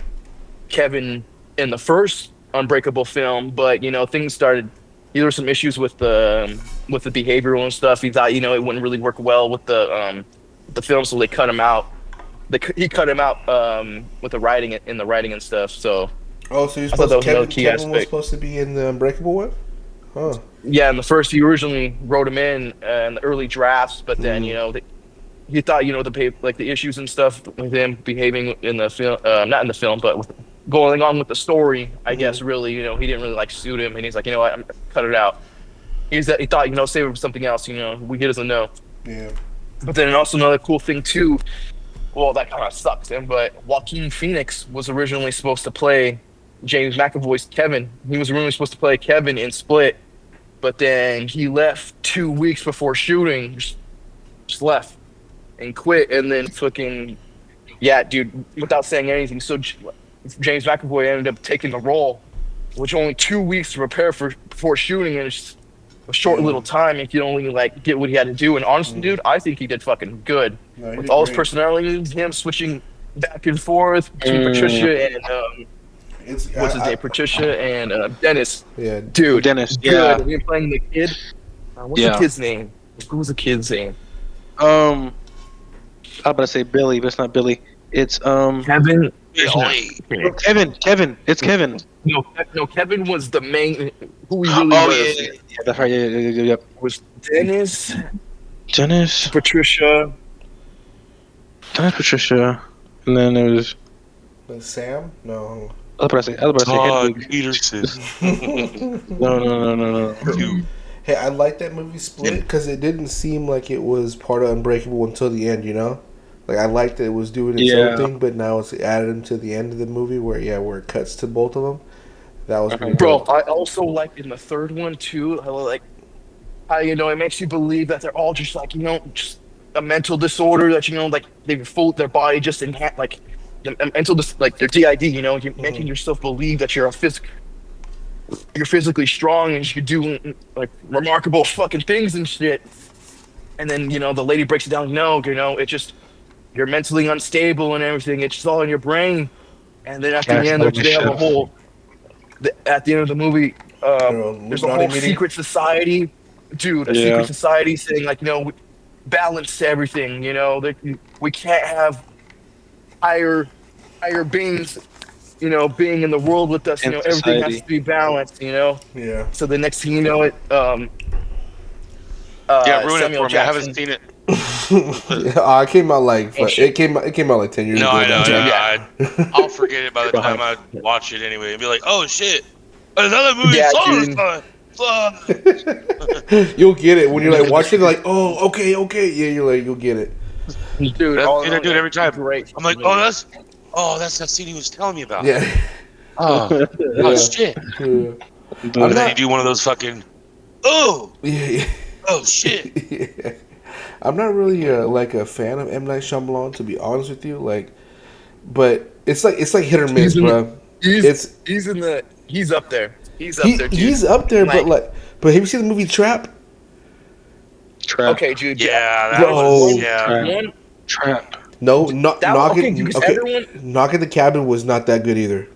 Kevin in the first Unbreakable film, but things started. There were some issues with the behavioral and stuff. He thought it wouldn't really work well with the film, so they cut him out. He cut him out with the writing and stuff. So
Oh, so you're
I thought
supposed
that was another
Kevin,
key
Kevin was
aspect.
supposed to be in the Unbreakable one? Huh.
Yeah, in the first, he originally wrote him in the early drafts, but then he thought the issues and stuff with him behaving in the film, not in the film, but with going on with the story. I guess really, he didn't really like suit him, and he's like, what, I'm cut it out. He thought, save it for something else. He doesn't know.
Yeah.
But then also another cool thing too. Well, that kind of sucks, but Joaquin Phoenix was originally supposed to play James McAvoy's Kevin. He was originally supposed to play Kevin in Split, but then he left 2 weeks before shooting, just left and quit, and then fucking Yeah, dude. Without saying anything, so James McAvoy ended up taking the role, which only 2 weeks to prepare for before shooting, and it's a short little time. He could only like get what he had to do. And honestly, dude, I think he did fucking good
No, he
with
did
all his
great.
personalities. Him switching back and forth between
Mm.
Patricia and
It's
what's his name, Patricia and Dennis.
yeah.
Dude,
Dennis,
good.
yeah.
And him playing the kid. What's the
Yeah.
kid's name? Who was the kid's name?
I was about to say Billy, but it's not Billy. It's
Kevin.
Kevin. It's Kevin.
No, Kevin was the main. Who he really
Oh
was.
yeah, that's right. Yeah.
Was Dennis,
Dennis,
Patricia.
Patricia, and then it was.
Sam? No.
I was about to say
Todd
Hedwig.
Peterson.
No.
Dude.
Hey, I like that movie Split because it didn't seem like it was part of Unbreakable until the end, you know? Like, I liked that it was doing its own thing, but now it's added into the end of the movie where it cuts to both of them. That was pretty
Bro,
dope.
I also like in the third one too. I like how it makes you believe that they're all just like just a mental disorder that like they've fooled their body just in like a mental like their DID. You're making yourself believe that you're you're physically strong and you're doing like remarkable fucking things and shit. And then the lady breaks it down. No, it's just you're mentally unstable and everything. It's just all in your brain. And then at the end, they have a whole. At the end of the movie, there's a whole secret society, dude. A secret society saying like, balance everything. We can't have higher beings, being in the world with us. Everything has to be balanced.
Yeah.
So the next thing you know, it.
Ruin
Samuel
it for me. I
Jackson.
haven't seen it.
It came out like it came out like 10 years
No,
ago.
I know.
Yeah.
I'll forget it by the time I watch it anyway, and be like, "Oh shit, another movie."
Yeah,
Dude.
You'll get it when you're like watching it, like, oh, okay, yeah, you'll get it.
Dude,
I do it every time.
Great.
I'm like, that's that scene he was telling me about.
Yeah.
Oh shit.
Yeah.
And then you do one of those fucking,
Yeah.
oh shit.
Yeah. I'm not really like a fan of M. Night Shyamalan, to be honest with you. Like, but it's like hit or miss, bro.
He's up there. He's up there, dude.
He's up there, but have you seen the movie Trap?
Okay, dude.
Yeah, that
Bro.
was
Trap.
No, not
okay, everyone.
Knock at the Cabin was not that good either.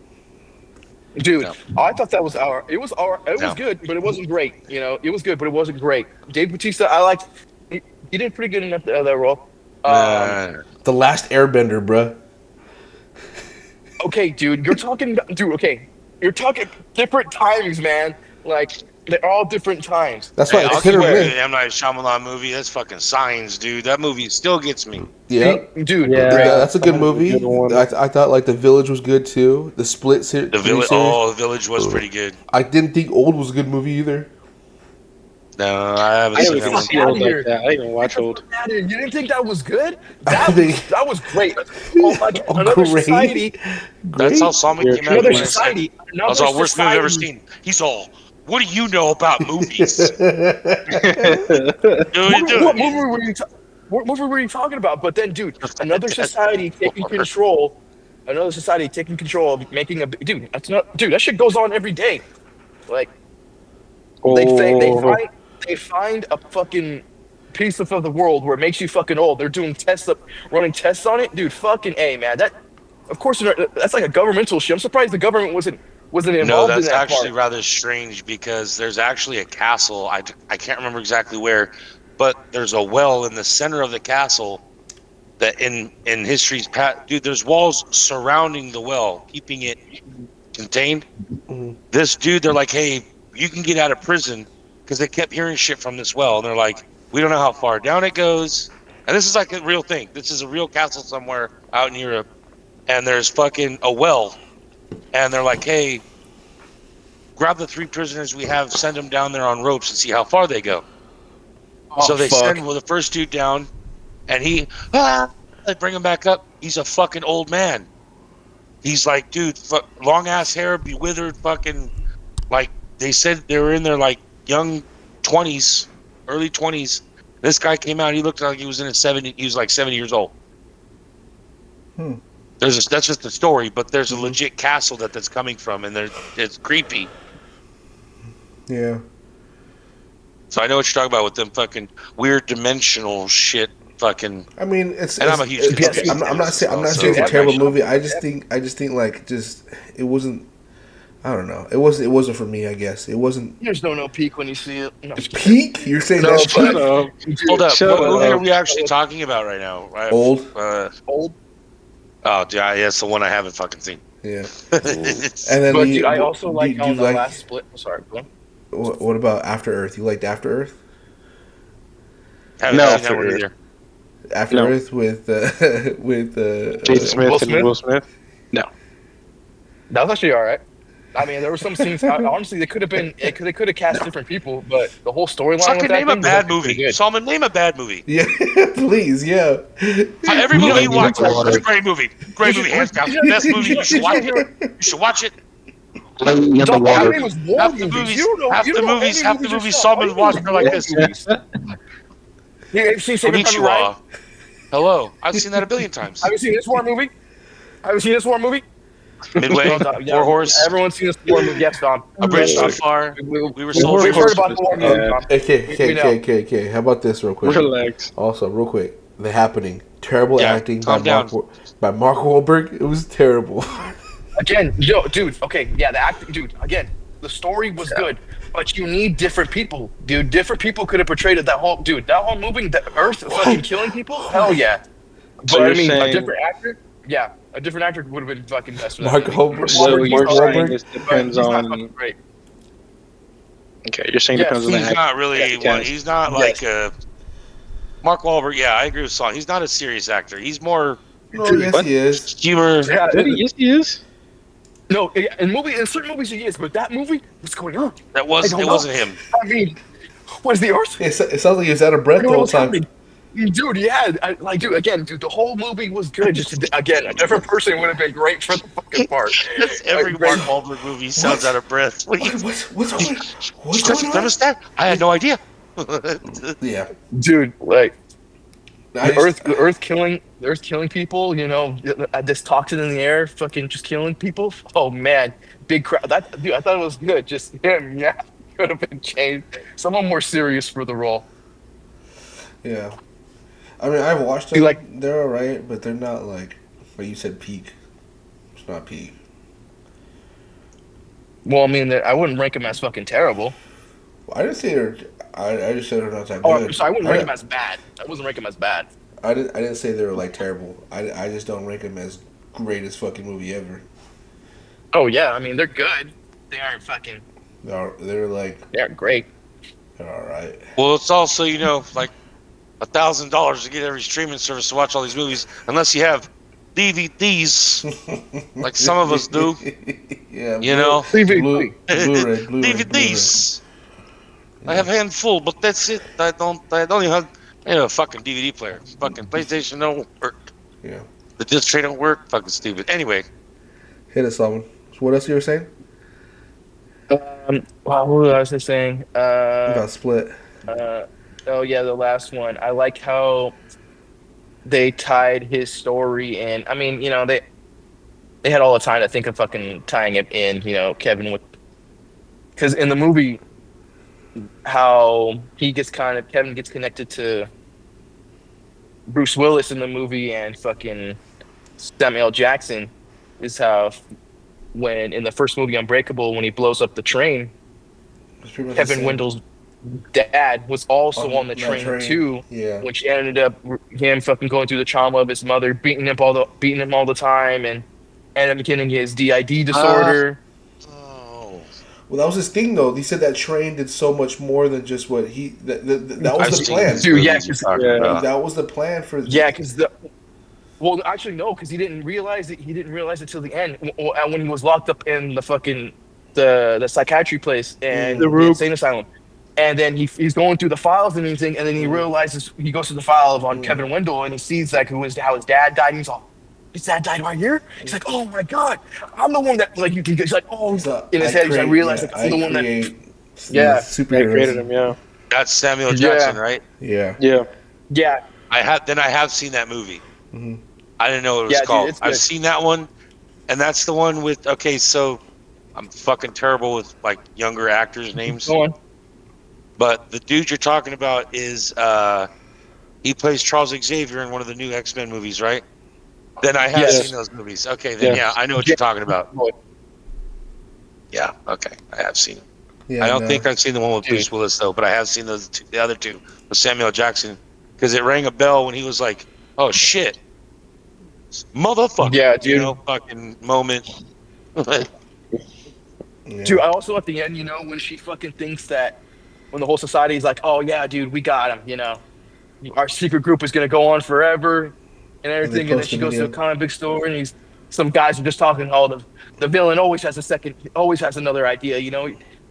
Dude,
No.
I thought that was it was good, but it wasn't great. It was good, but it wasn't great. Dave Bautista, I liked. He did pretty good in that role.
The Last Airbender, bruh.
Okay, dude, you're talking. Dude, okay, you're talking different times, man. Like they're all different times.
That's why
I'll
it's hit or
give
miss.
the M. Night Shyamalan movie. That's fucking Signs, dude. That movie still gets me.
Yeah,
Dude.
Yeah.
that's a good
That was a
movie.
good one.
I thought like The Village was good too. The Split series.
The Village. Oh, The Village was pretty good.
I didn't think Old was a good movie either.
No, I haven't
I
seen
didn't
that
even
one.
see old like that. I didn't even watch old.
You didn't think that was good?
I think-
That was great. Another
great.
society.
That's how Salman came out.
Another
when I said,
society.
That's all worst movie I've ever seen. He's all, what do you know about movies?
What movie were you talking about? But then, dude, another society taking control. Another society taking control of making a dude. That's not dude. That shit goes on every day. Like they find a fucking piece of the world where it makes you fucking old. They're doing running tests on it, dude. Fucking A, man. That of course that's like a governmental shit. I'm surprised the government wasn't involved
No,
in
that's
that
actually
part.
rather strange because there's actually a castle. I can't remember exactly where, but there's a well in the center of the castle that in history's past, dude, there's walls surrounding the well, keeping it contained.
Mhm.
This dude, they're like, hey, you can get out of prison because they kept hearing shit from this well. And they're like, we don't know how far down it goes. And this is like a real thing. This is a real castle somewhere out in Europe. And there's fucking a well. And they're like, hey, grab the 3 prisoners we have, send them down there on ropes and see how far they go. So they send the first dude down, and they bring him back up. He's a fucking old man. He's like, dude, long ass hair, be withered, fucking, like, they said they were in their, like, young 20s, early 20s. This guy came out, he looked like he was in his 70s, he was like 70 years old. That's just the story, but there's a legit castle that's coming from, and it's creepy.
Yeah.
So I know what you're talking about with them fucking weird dimensional shit. Fucking.
I mean,
And I'm a huge.
I'm not saying it's a terrible movie. I just think like it wasn't. I don't know. It wasn't for me. I guess it wasn't.
There's no peak when you see it. No,
Peak? You're saying
No,
that's
but-
peak?
Hold up.
Shut
What movie
up.
are we actually talking about right now?
Old.
old.
Oh, yeah, it's the one I haven't fucking seen.
Yeah.
It's-
And then
But dude, I also like
do
how
you
in the
like
last split. Sorry, go on.
what about After Earth? You liked After Earth?
haven't
No.
seen
After
that one
Earth.
either.
After
No.
Earth with
Jaden Smith
Will
and
Smith?
Will Smith. No.
That was actually all right. I mean, there were some scenes. Honestly, they could have cast different people, but the whole storyline
Fucking
with that
name a
thing was
bad
actually pretty
movie.
good.
Solomon, name a bad movie.
Yeah, please, yeah.
Every movie you watch,
Water.
it's a great movie. Great movie, hands down. Best movie. You should watch it. You should watch it.
Dog, my name was war
Half the
movies.
movies,
You don't know.
half
you
the
don't know
movies,
any
half the
movies
movies
yourself.
Solomon
All you
watched
know
are like
is
this.
war movies. You ain't seen Saving Private Ryan?
Konnichiwa. Hello. I've seen that a billion times.
Have you seen this war movie? Have you seen this war movie?
Midway,
No, Dom,
War Horse,
Everyone's seen this war movie. Yes, Dom.
A Bridge Too Far. We were
We've
soldiers.
heard about the war movie,
Yeah.
Dom.
Okay. How about this real quick?
Relax.
Also, real quick, The Happening. Terrible
Yeah,
acting
calm down.
by Mark Wahlberg. It was terrible.
Again, dude. Okay, yeah, the acting, dude. Again, the story was good, but you need different people, dude. Different people could have portrayed it. That whole movie, the Earth fucking killing people. Hell yeah.
So
But I
you're
mean, a
saying-
different actor. Yeah, a different actor would have been fucking best for that.
Mark
movie.
Wahlberg-
So
Mark
you're
Wahlberg?
saying this
But
depends
he's not
on.
fucking great.
Okay, you're saying
Yeah,
depends on the
He's
actor.
not really
Yeah,
one. He's not like a Mark Wahlberg. Yeah, I agree with Solomon. He's not a serious actor. He's more
No, yes,
What?
he is.
humor.
Yeah,
Yes, he is.
no, in certain movies he is, but that movie, what's going on?
That
I
was
don't
it.
know.
Wasn't him.
I mean, what is the Earth?
It sounds like he was out of breath the
What
whole
was
time.
happening? Dude, yeah, dude, the whole movie was good. Just again, a different person would have been great for the fucking part.
Every
Like,
Mark Wahlberg movie sounds out of breath. What,
What's going on?
premise that? I had no idea.
Yeah.
dude, like
I just-
the Earth killing people. You know, this toxin in the air, fucking just killing people. Oh man, big crowd. That dude, I thought it was good. Just him, yeah, could have been changed. Someone more serious for the role.
Yeah. I mean, I've watched
You
them.
like-
They're alright, but they're not like you said, peak. It's not peak.
Well, I mean, I wouldn't rank him as fucking terrible.
I didn't say they're. I just said they're not that
Oh,
good.
so I wouldn't rank him as bad. I wasn't rank him as bad.
I didn't say they were like terrible. I just don't rank them as greatest fucking movie ever.
Oh yeah, I mean they're good. They aren't fucking.
They're like
They're great.
they're alright.
Well, it's also like $1,000 to get every streaming service to watch all these movies, unless you have DVDs, like some of us do.
Yeah.
You know,
Blu-ray.
DVDs. I have a handful, but that's it. I don't even have a fucking DVD player. Fucking PlayStation don't work.
Yeah.
The disc tray don't work. Fucking stupid. Anyway,
Hit us, someone. So what else you were saying?
Wow, what was I saying?
About Split.
Oh yeah, the last one. I like how they tied his story in. I mean, you know, they had all the time to think of fucking tying it in. You know, Kevin with because in the movie, how Kevin gets connected to Bruce Willis in the movie and fucking Samuel L. Jackson is how when in the first movie Unbreakable when he blows up the train,
It's pretty much the
Kevin
same.
Wendell's dad was also on the
that
train too,
Yeah.
which ended up him fucking going through the trauma of his mother beating him all the time and ended up getting his DID disorder.
oh,
Well, that was his thing, though. He said that train did so much more than just what he. That was the plan.
Dude, yeah,
Yeah.
That was the plan for.
Yeah, because well, actually no, because he didn't realize it. He didn't realize it till the end when he was locked up in the fucking the psychiatry place and
The
the
Rube.
insane asylum. And then he's going through the files and everything, and then he realizes he goes to the file on Kevin Wendell and he sees like how his dad died, and he's all, his dad died right here. He's like, oh my god, I'm the one that like you can. He's like, oh,
So
in his head, he's like, realize like I'm the one that. Yeah.
I
superheroes.
created him. Yeah.
that's Samuel
Yeah.
Jackson, right?
Yeah.
Yeah.
Yeah,
I have seen that movie. I didn't know what it was
Yeah, dude,
called.
it's
I've
good.
seen that one, and that's the one with. Okay, so I'm fucking terrible with like younger actors' names,
Go on.
but the dude you're talking about is he plays Charles Xavier in one of the new X-Men movies, right? Then I have seen
Yes.
Yes.
those movies. Okay, then yeah,
Yes.
I know what you're talking about. Yeah, okay, I have seen it. I
Yeah,
don't
no.
think I've seen the one with
Dude.
Bruce Willis though, but I have seen the other two with Samuel Jackson because it rang a bell when he was like, "Oh shit, motherfucker,"
Yeah, dude.
fucking moment.
Dude,
Yeah.
I also at the end, when she fucking thinks that when the whole society's like, oh yeah, dude, we got him, our secret group is gonna go on forever and
And they
everything, and then
post
she
the
goes to a
video.
comic book store and some guys are just talking, oh, the villain always has another idea,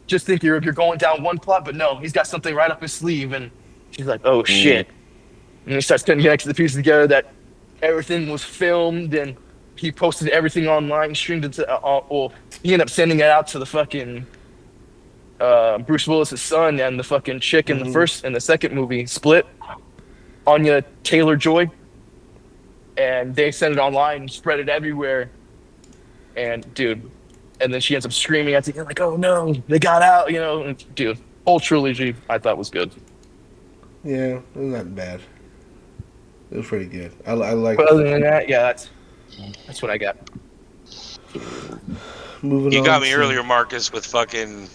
just think you're going down one plot, but no, he's got something right up his sleeve, and she's like, oh
Mm.
shit. And he starts putting the pieces together that everything was filmed and he posted everything online, streamed it to well, he ended up sending it out to the fucking Bruce Willis's son and the fucking chick in
Mm-hmm.
the second movie, Split, Anya Taylor Joy, and they sent it online, spread it everywhere, and dude, and then she ends up screaming at the end like, "Oh no, they got out!" And, dude, whole trilogy I thought was good.
Yeah, it was not bad. It was pretty good. I like
But other than that, yeah, that's what I got.
moving
You
on
got me
to
earlier, Marcus, with fucking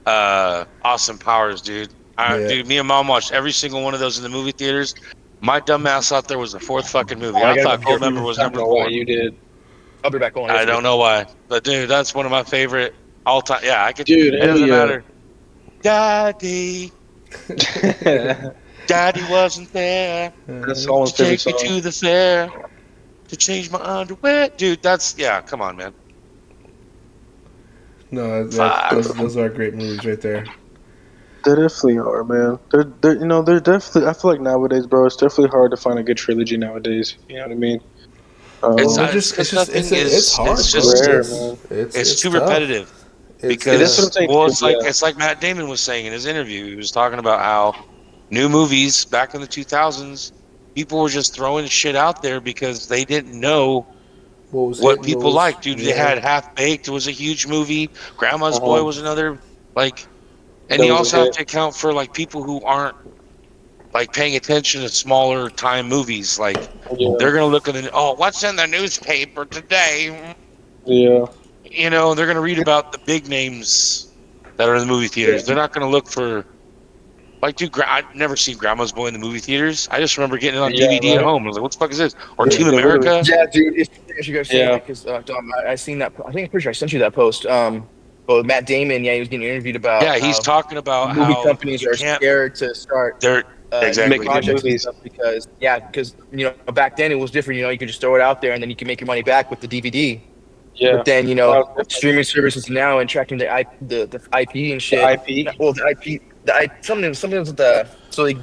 Austin Powers, dude.
yeah.
Dude, me and Mom watched every single one of those in the movie theaters. My dumb ass thought there was a fourth fucking movie.
Oh, I
I
gotta
thought
go here.
Goldmember was
I don't
number
know why
4.
you did.
I'll be back on here
I
for you.
don't know why, but dude, that's one of my favorite all time. Yeah, I could.
Dude,
It
hell
doesn't
yeah.
matter. Daddy, Daddy wasn't there
That's
Uh,
all my
to
favorite
take me
song.
to the fair to change my underwear. Dude, that's yeah. Come on, man.
no,
Fuck.
those are great movies right there.
They definitely are, man. They're definitely. I feel like nowadays, bro, it's definitely hard to find a good trilogy nowadays. You know what I mean?
It's
Well,
Um,
it's
it's
because
just
nothing
it's
is.
hard,
It's
bro.
just
rare, man.
it's
It's
too
tough.
repetitive.
It's
That's what I'm
Because
saying.
well,
Too, yeah.
it's like Matt Damon was saying in his interview. He was talking about how new movies back in the 2000s, people were just throwing shit out there because they didn't know
what was
what
hitting, what
people
was
like. Dude, they
yeah.
had Half Baked was a huge movie. Grandma's Boy
Uh-huh.
was another like, and
That
you
was a
also have
hit.
to account for like people who aren't like paying attention to smaller time movies. Like
Yeah.
they're gonna look at the what's in the newspaper today?
Yeah.
They're gonna read about the big names that are in the movie
Yeah.
theaters. They're not gonna look for like, dude, I've never seen Grandma's Boy in the movie theaters. I just remember getting it on
Yeah.
DVD at
Right.
home. I was like, what the fuck is this? Or
Yeah.
Team
Yeah. Literally.
America?
Yeah, dude, it's funny as you guys saying
Yeah.
that because Dom, I seen that. I think I'm pretty sure I sent you that post. Well, Matt Damon, yeah, he was getting interviewed about
Yeah, he's
how
talking about
movie
how
companies
you
are
can't.
scared to start
They're
new
exactly.
Making new
projects and
movies.
stuff because back then it was different. You could just throw it out there and then you can make your money back with the DVD.
Yeah.
But then
That was different.
streaming services now and tracking the IP and
The
shit.
IP.
Well, the IP, something with the so they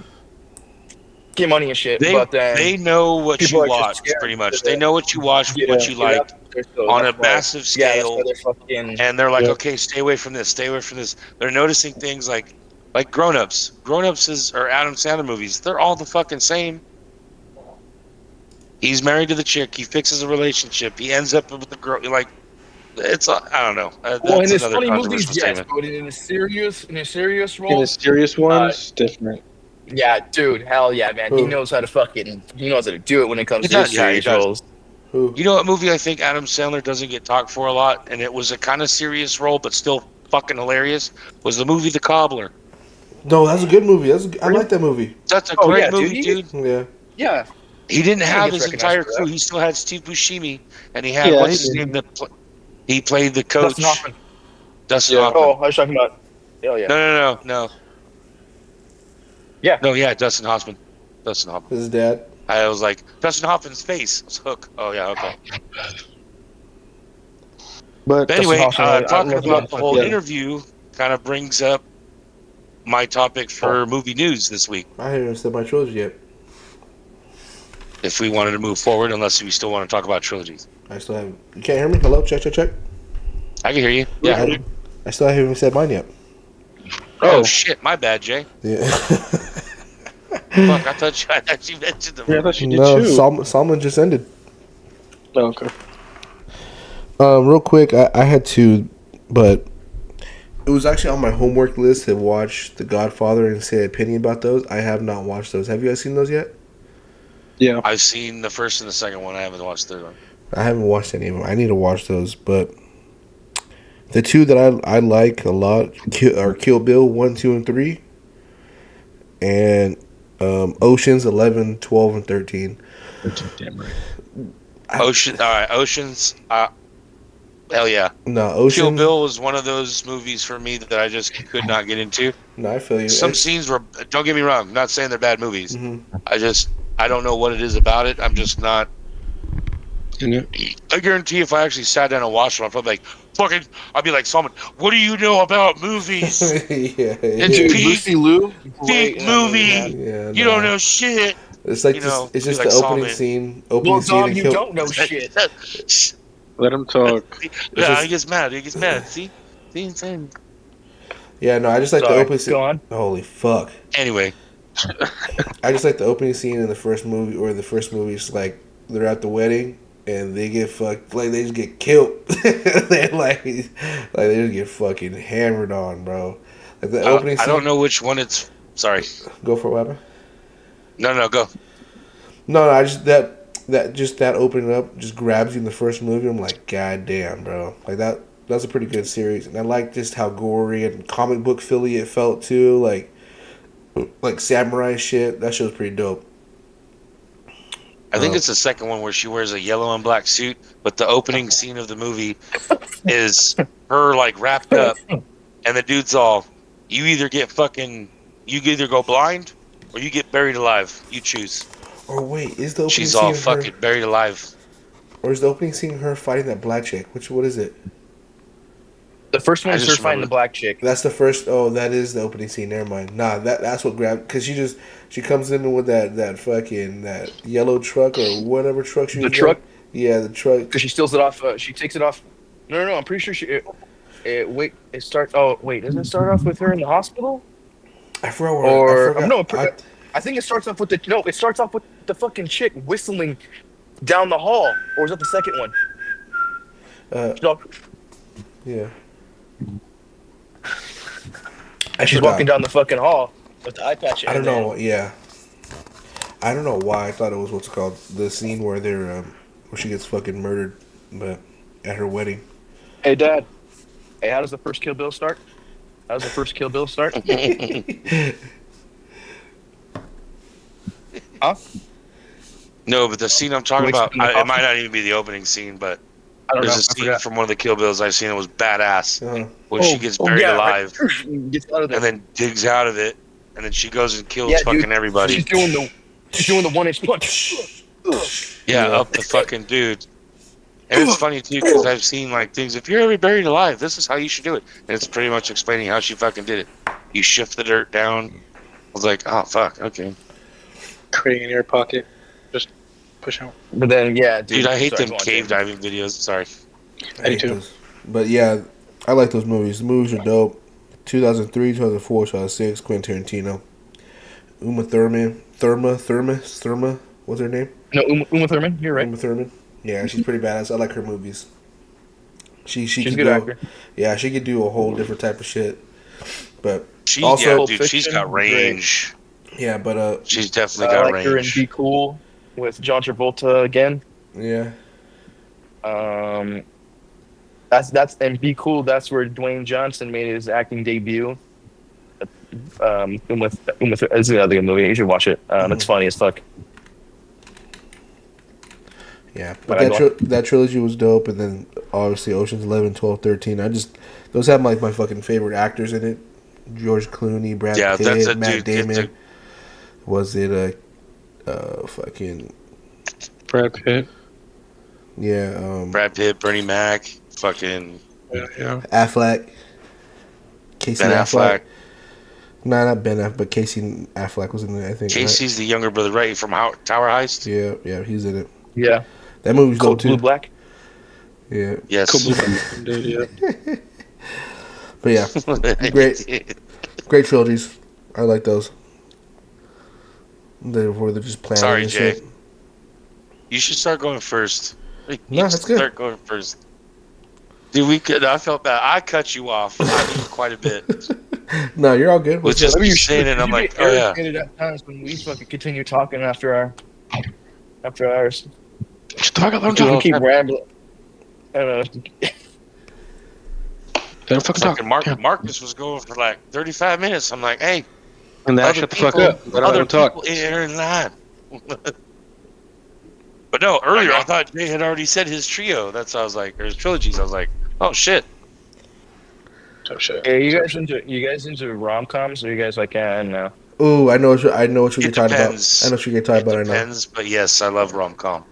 get money and shit.
They
But then
they know what
people
you
are just
watch
scared
pretty much. They
to
know what you watch, what
Yeah.
you
get it
like
out there. So
on a massive
that's why
scale,
they're fucking.
and they're like,
Yeah.
okay, stay away from this, stay away from this. They're noticing things like Grown Ups. Grown Ups is or Adam Sandler movies. They're all the fucking same. He's married to the chick. He fixes a relationship. He ends up with the girl. Like it's I don't know.
Well, in
That's
his
another
funny
controversial
movies, yes,
statement.
but in a serious
In the
role,
serious ones, different.
yeah, dude, hell yeah, man. He
Who?
knows how to do it when it comes
He
to his
does, yeah, he
serious
does.
roles.
Who?
You know what movie I think Adam Sandler doesn't get talked for a lot, and it was a kind of serious role, but still fucking hilarious, was the movie The Cobbler.
No, that's a good movie. I like that movie.
That's a
Oh,
great
yeah, dude,
movie,
he
dude.
Yeah.
Yeah,
He didn't
he
have
gets
his
recognized
entire
for that.
crew. He still had Steve Buscemi, and he had
Yeah,
what's
he
his
did.
name? He played the coach,
Dustin Hoffman.
Dustin
Yeah.
Hoffman.
Oh, I was talking about. Hell yeah.
No.
Yeah.
No, yeah, Dustin Hoffman. Dustin Hoffman.
His dad.
I was like, Dustin Hoffman's face was Hook. Oh, yeah, okay.
But
But anyway,
Dustin Hoffman, I
talking
love
about
him.
the whole
Yeah.
interview kind of brings up my topic for movie news this week.
I haven't even said my trilogy yet.
If we wanted to move forward, unless we still want to talk about trilogies.
I still haven't. You can't hear me? Hello? Check.
I can hear you. Yeah.
I still haven't even said mine yet.
Oh, shit. My bad, Jay.
Yeah.
Fuck, I thought you mentioned them.
yeah, I thought you did
No,
too.
Salmon just ended.
Okay.
Real quick, I had to, but it was actually on my homework list to watch The Godfather and say an opinion about those. I have not watched those. Have you guys seen those yet?
Yeah.
I've seen the first and the second one. I haven't watched the third one.
I haven't watched any of them. I need to watch those, but the two that I like a lot are Kill Bill 1, 2, and 3, and Oceans 11, 12, and 13.
Damn right.
Ocean. All right, Oceans. Hell yeah.
No,
Kill
Ocean.
Bill was one of those movies for me that I just could not get into.
No, I feel you.
Some scenes were. Don't get me wrong. I'm not saying they're bad movies.
Mhm.
I don't know what it is about it. I'm just not.
Yeah.
I guarantee if I actually sat down and watched them, I'd probably be like, fucking. I'd be like, Solomon, what do you know about movies?
yeah,
It's
Dude,
peak,
Lucy Liu,
peak
great in that
movie.
man.
yeah.
You don't know shit.
It's like
You
this.
know,
It's
be
just
like
the opening
Solomon.
scene.
Well, dog,
and
you
Kill.
don't know shit.
Let him talk.
Yeah, he gets mad. He gets mad. See, same.
Yeah, no, I just like the
Sorry,
opening scene.
go on.
Holy fuck!
Anyway,
I just like the opening scene in the first movie, or the first movie. It's like they're at the wedding and they get fucked. Like they just get killed. They they just get fucking hammered on, bro. Like the opening scene.
I don't know which one it's. Sorry.
Go for what?
No, go.
No, I just that opening up just grabs you in the first movie. I'm like, god damn, bro. Like that. That's a pretty good series, and I like just how gory and comic book Philly it felt too. Like samurai shit. That show's pretty dope.
I think it's the second one where she wears a yellow and black suit, but the opening scene of the movie is her like wrapped up, and the dude's all, you either go blind or you get buried alive. You choose.
Or wait, is the opening
She's
scene
all
her,
fucking buried alive.
or is the opening scene her fighting that black chick? What is it?
The first one
I
is her
just
fighting the
remember-
black chick.
That's the first. Oh, that is the opening scene. Never mind. Nah, that's what grabbed. Because she comes in with that fucking that yellow truck or whatever truck she
The
was
truck?
driving. Yeah, the truck.
Because she steals it off. She takes it off. No. I'm pretty sure it starts. Oh, wait. Doesn't it start off with her in the hospital?
I forgot where.
Or
I forgot.
no, I think it starts off with the no. It starts off with the fucking chick whistling down the hall. Or is that the second one?
Yeah.
She's walking down the fucking hall with the eye patch.
I don't know. Yeah. I don't know why I thought it was what's it called the scene where they're where she gets fucking murdered, but at her wedding.
Hey, Dad. Hey, how does the first Kill Bill start? How does the first Kill Bill start? Huh?
No, but the scene I'm talking
Wakes up
about,
in the
it
coffin?
might not even be the opening scene, but
I don't know.
there's a
I
scene
forgot.
from one of the Kill Bills I've seen that was badass. When she gets
Oh,
buried
yeah,
alive
right. Gets out of there.
and then digs out of it, and then she goes and kills
Yeah,
fucking
dude.
everybody.
She's doing the 1-inch punch.
Yeah, up the fucking dude. And it's funny too because I've seen like things. If you're ever buried alive, this is how you should do it. And it's pretty much explaining how she fucking did it. You shift the dirt down. I was like, oh fuck, okay.
Creating an air pocket. Just push out.
But then, yeah, dude.
Dude, I hate
sorry,
them
go on,
cave
Jay.
diving videos. Sorry.
I hate
too.
those. But yeah, I like those movies. The movies are dope. 2003, 2004, 2006, Quentin Tarantino. Uma Thurman. Thurma. What's her name?
No, Uma Thurman. You're right.
Uma Thurman. Yeah, she's pretty badass. I like her movies. She
She's a
could
good
go,
actor.
yeah, she could do a whole different type of shit. But
She,
Also-
yeah,
Pulp
dude, she's
Fiction,
got range.
yeah, but
She's definitely
I
got
like her in
range.
Be Cool with John Travolta again.
yeah,
That's and Be Cool. That's where Dwayne Johnson made his acting debut. It's another good movie. You should watch it. It's funny as fuck.
yeah.
But
But that trilogy was dope, and then obviously Ocean's 11, 12, 13. Those have like my fucking favorite actors in it. George Clooney, Brad
Yeah,
Pitt,
that's a
Matt
dude.
Damon. Was it fucking
Brad Pitt.
yeah,
Brad Pitt, Bernie Mac, fucking
Yeah.
Affleck, Casey
Ben Affleck.
No, not Ben Affleck, but Casey Affleck was in it. I think.
Casey's the younger brother, right? From Tower Heist.
Right? Yeah, he's in it.
Yeah.
That movie's dope
Cold
too.
Blue Black.
Yeah,
Yes.
Dude, yeah.
but yeah, great trilogies. I like those. Where they're just planning
Sorry,
and
Jay.
shit.
You should start going first.
No, that's good.
Start going first. Dude, we could. I felt bad. I cut you off. I mean, quite a bit.
No, you're all good.
Was
What's
just
up?
you saying it. I'm
You
like,
get
oh yeah.
irritated at times when we fucking continue talking after ours.
Talk about
Do
We
all
talking.
keep
time.
rambling. I don't know.
Don't fucking
It's
talk.
like
Yeah.
Marcus was going for like 35 minutes. I'm like, hey,
And then
other
shut the fuck
people,
up. Let
other
him talk.
people are in line. But no, earlier I thought Jay had already said his trio. That's why I was like, or his trilogies. I was like, oh shit.
So shit.
Hey, you guys into rom coms, or you guys like no?
Ooh, I know what you're
It
talking about.
depends.
I know what you're talking
It
about right now.
depends, but yes, I love rom com.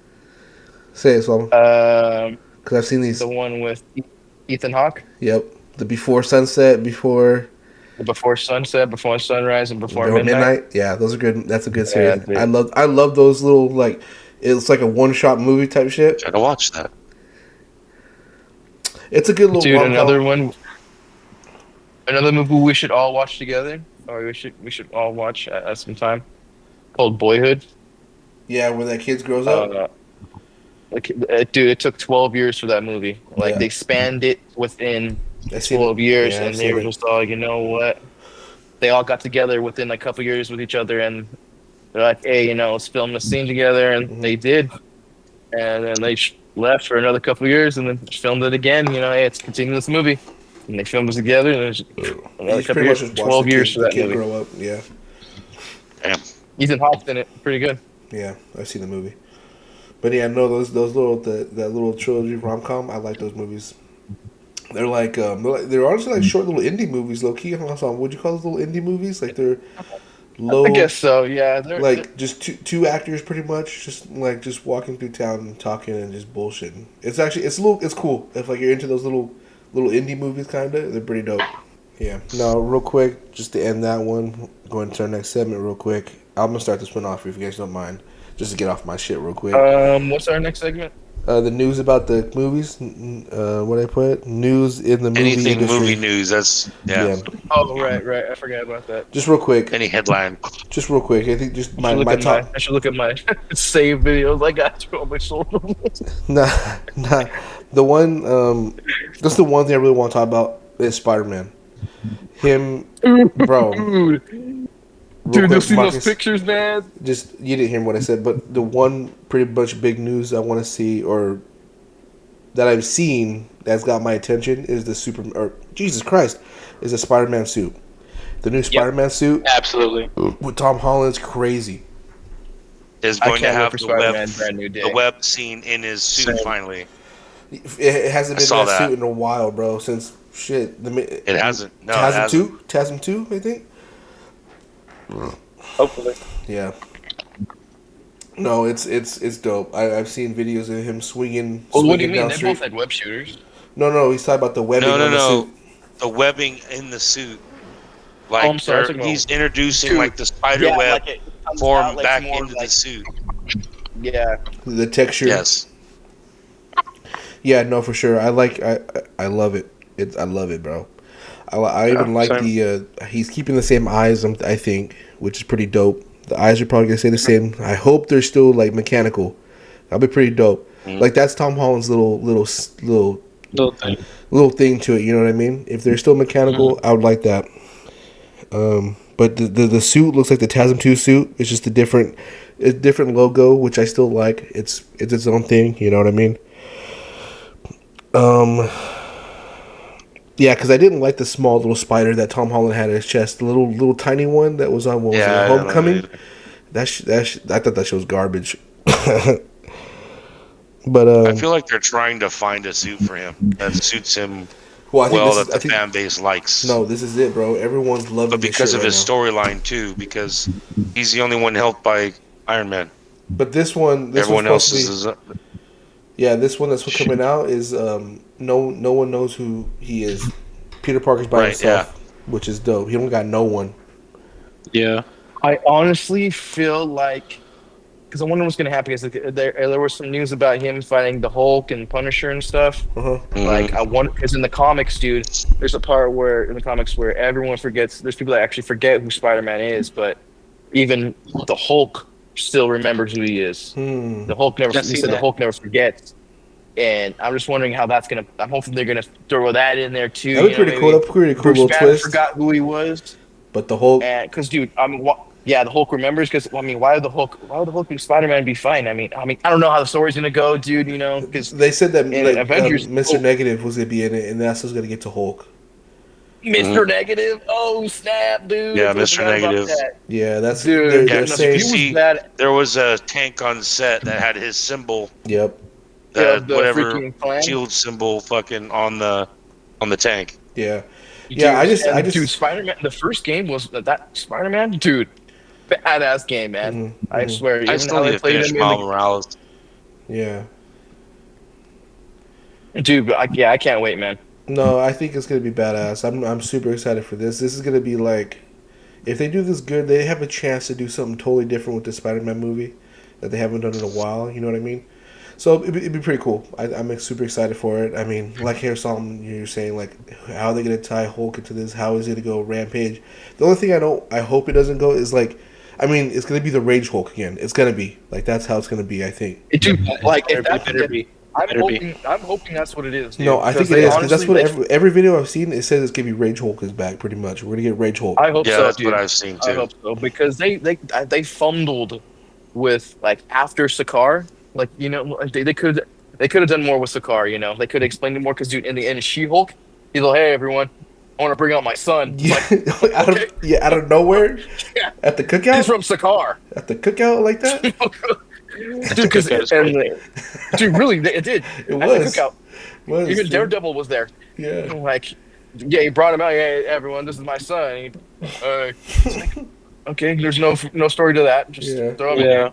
Say it, Solomon.
Um,
Because I've seen these.
the one with Ethan Hawke,
Yep. The before sunset, before
Before Sunset, Before Sunrise, and Before
midnight. Yeah, those are good. That's a good
Yeah,
series. I love those little like it's like a one shot movie type shit.
Try to watch that.
It's a good little
dude.
rom
Another movie we should all watch together, or we should all watch at some time, called Boyhood.
Yeah, where that kid grows up.
Dude, it took 12 years for that movie. Like
Yeah.
they spanned it within
I seen
12
it.
years,
Yeah, I've
and they
seen
were
it.
just all, you know what? They all got together within a couple years with each other, and they're like, "Hey, let's film the scene together," and
Mhm.
they did. And then they left for another couple years, and then filmed it again. Hey, it's continue this movie, and they filmed it together, and there's another
He's
couple
pretty much
years,
just watched
12 years for
the
that
kid
movie.
grow up. Yeah,
Damn.
Ethan Hawke's in it, pretty good.
yeah, I've seen the movie. But yeah, no, those little that little trilogy rom com. I like those movies. They're honestly like short little indie movies, low key. Would you call those little indie movies? Like they're low,
I guess so. Yeah,
like just two actors pretty much, just walking through town and talking and just bullshitting. It's cool if like you're into those little indie movies, kinda. They're pretty dope. Yeah. No, real quick, just to end that one, going to our next segment real quick. I'm gonna start this one off if you guys don't mind, just to get off my shit real quick.
what's our next segment?
The news about the movies. What I put? News in the movie
Anything
industry.
movie news. That's yeah.
Oh, right. I forgot about that.
Just real quick.
Any headline.
Just real quick. I think just my
I
top.
should look at my save videos I got you on my shoulder.
Nah. The one. That's the one thing I really want to talk about is Spider-Man. Him, bro.
Dude,
quick,
you see
Marcus,
those pictures, man?
Just you didn't hear what I said, but the one pretty much big news I want to see, or that I've seen that's got my attention, is Jesus Christ, is a Spider-Man suit. The new Spider-Man suit.
Absolutely.
With Tom Holland's crazy.
Is
I
going to
can't wait
have
for
the
Spider-Man Brand New Day.
web scene in his suit finally.
It hasn't been
saw
in that
that.
suit in a while, bro. Since shit,
It hasn't. No, it
TASM
hasn't.
2, TASM 2, I think.
Hopefully.
Yeah. No, it's dope. I've seen videos of him swinging.
Well, what do you
swinging
mean?
down
They
street.
both had web shooters.
No, he's talking about the webbing on the
No.
suit.
The webbing in the suit.
Oh, I'm
Like
sorry, I'm talking
he's
about
introducing
suit.
like the spider web
it comes
form
out, like,
back
more
into the
like-
suit.
Yeah.
The texture.
Yes.
Yeah, no, for sure. I love it. I love it, bro. I even like
same.
he's keeping the same eyes. I think, which is pretty dope. The eyes are probably gonna stay the same. I hope they're still like mechanical. That'll be pretty dope. Like that's Tom Holland's little thing to it. You know what I mean? If they're still mechanical, I would like that. But the suit looks like the TASM 2 suit. It's just a different logo, which I still like. It's its own thing. You know what I mean? Yeah, because I didn't like the small little spider that Tom Holland had in his chest. The little tiny one that was on Homecoming. I thought that shit was garbage. But
I feel like they're trying to find a suit for him that suits him that the fan base likes.
No, this is it, bro. Everyone's loving
But
this
because
shit
of
right
his
now.
storyline too, because he's the only one helped by Iron Man.
But this one,
Everyone else is.
this one that's coming out is no one knows who he is. Peter Parker's by himself, which is dope. He don't got no one.
Yeah.
I honestly feel like, because I wonder what's going to happen. Because there was some news about him fighting the Hulk and Punisher and stuff. Like I wonder, because in the comics, dude, there's a part where in the comics where everyone forgets. There's people that actually forget who Spider-Man is, but even the Hulk still remembers who he is. The Hulk never. He said the Hulk never forgets. And I'm just wondering how that's gonna. I'm hoping they're gonna throw that in there too.
That'd be
You know,
pretty cool.
maybe
That'd be pretty cool
Bruce
little
Banner
twist.
forgot who he was,
But the Hulk,
and because dude, I mean, yeah, the Hulk remembers. Because I mean, why would the Hulk? Why would the Hulk and Spider-Man be fine? I mean, I don't know how the story's gonna go, dude. You know, because
they said that
in
like
Avengers,
Mr. Negative was gonna be in it, and that's what's gonna get to Hulk.
Mr. Negative. Oh snap, dude!
Yeah,
I totally
Mr.
forgot about
Negative.
that.
Yeah, that's
Dude,
Yeah,
they're
because you
saying.
can see there was a tank on set that had his symbol,
Yep.
Yeah,
that
the
whatever
freaking plan.
shield symbol, fucking on the tank.
Yeah. Yeah.
Dude,
I
and dude,
just.
Spider-Man. The first game was that Spider-Man, dude. Badass game, man. I swear.
I
Even
still
how
need
they
to
played
finish
him
Miles Morales.
Yeah.
dude. But I can't wait, man.
No, I think it's gonna be badass. I'm super excited for this. This is gonna be like, if they do this good, they have a chance to do something totally different with the Spider-Man movie that they haven't done in a while. You know what I mean? So it'd be pretty cool. I'm super excited for it. I mean, like here, Solomon, you're saying like, how are they gonna tie Hulk into this? How is it gonna go Rampage? The only thing I hope it doesn't go is like, I mean, it's gonna be the Rage Hulk again. It's gonna be like that's how it's gonna be. I think.
Dude, like if
Better
that
better be.
I'm
Better be.
hoping that's what it is. Dude,
No, I think it
they
is because that's
honestly,
what every video I've seen. It says it's gonna be Rage Hulk is back. Pretty much, we're gonna get Rage Hulk.
I hope
Yeah,
so,
that's
dude.
what I've seen
I
too.
hope so because they fumbled with like after Sakaar, like you know like, they could have done more with Sakaar. You know, they could have explained it more because dude, in the end, She-Hulk, he's like, hey everyone, I want to bring out my son.
Yeah,
It's like,
out
okay.
of out of nowhere
Yeah.
at the
He's
cookout.
from Sakaar.
At the cookout like that.
dude, because dude, really, it did.
It
At
was.
the cookout.
Was,
Even
dude.
Daredevil was there.
Yeah.
Like, yeah, he brought him out. Hey, everyone, this is my son. It's like, okay, there's no story to that. Just
Yeah.
throw him in
Yeah.
there.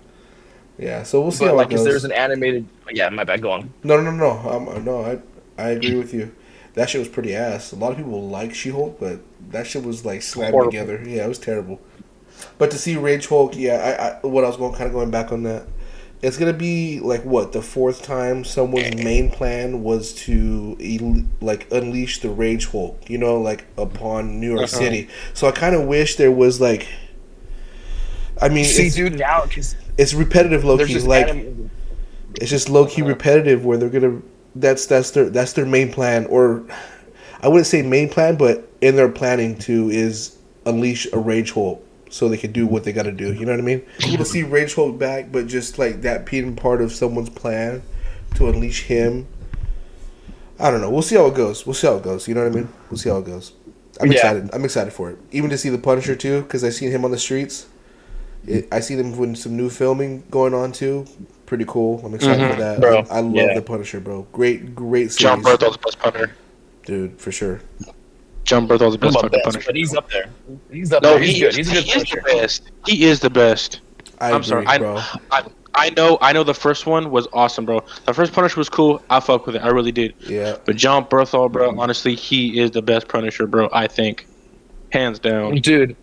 Yeah. So we'll see
But
how
like,
it
if there's
goes.
an animated, yeah, my bad. Go on.
No. No. I agree with you. That shit was pretty ass. A lot of people like She-Hulk, but that shit was like slammed
Horrible.
together. Yeah, it was terrible. But to see Rage Hulk, yeah, what I was going back on that. It's gonna be like what the fourth time someone's main plan was to like unleash the Rage Hulk, you know, like upon New York City. So I kind of wish there was like, I mean,
See, dude, now because
it's repetitive, low
there's
key.
this
Like
anime.
it's just low key repetitive where they're gonna. That's their main plan, or I wouldn't say main plan, but in their planning to is unleash a Rage Hulk so they can do what they got to do. You know what I mean? Cool to see Rage Hulk back, but just like that being part of someone's plan to unleash him. I don't know. We'll see how it goes. You know what I mean? We'll see how it goes. I'm excited. I'm excited for it. Even to see the Punisher too, because I seen him on the streets. I seen him with some new filming going on too. Pretty cool. I'm excited for that.
Bro,
I love the Punisher, bro. Great series.
John Berthold's the best Punisher.
Dude, for sure.
John Berthold's the
I'm
best
a
fucking
best,
Punisher.
but he's up there. He's up
No,
there. He's good. He's a good
he is the
Punisher.
best. He is the best.
I
I'm
agree,
sorry.
bro.
I know the first one was awesome, bro. The first Punisher was cool. I fuck with it. I really did.
Yeah.
But John Berthold, bro, honestly, he is the best Punisher, bro. I think, hands down.
Dude,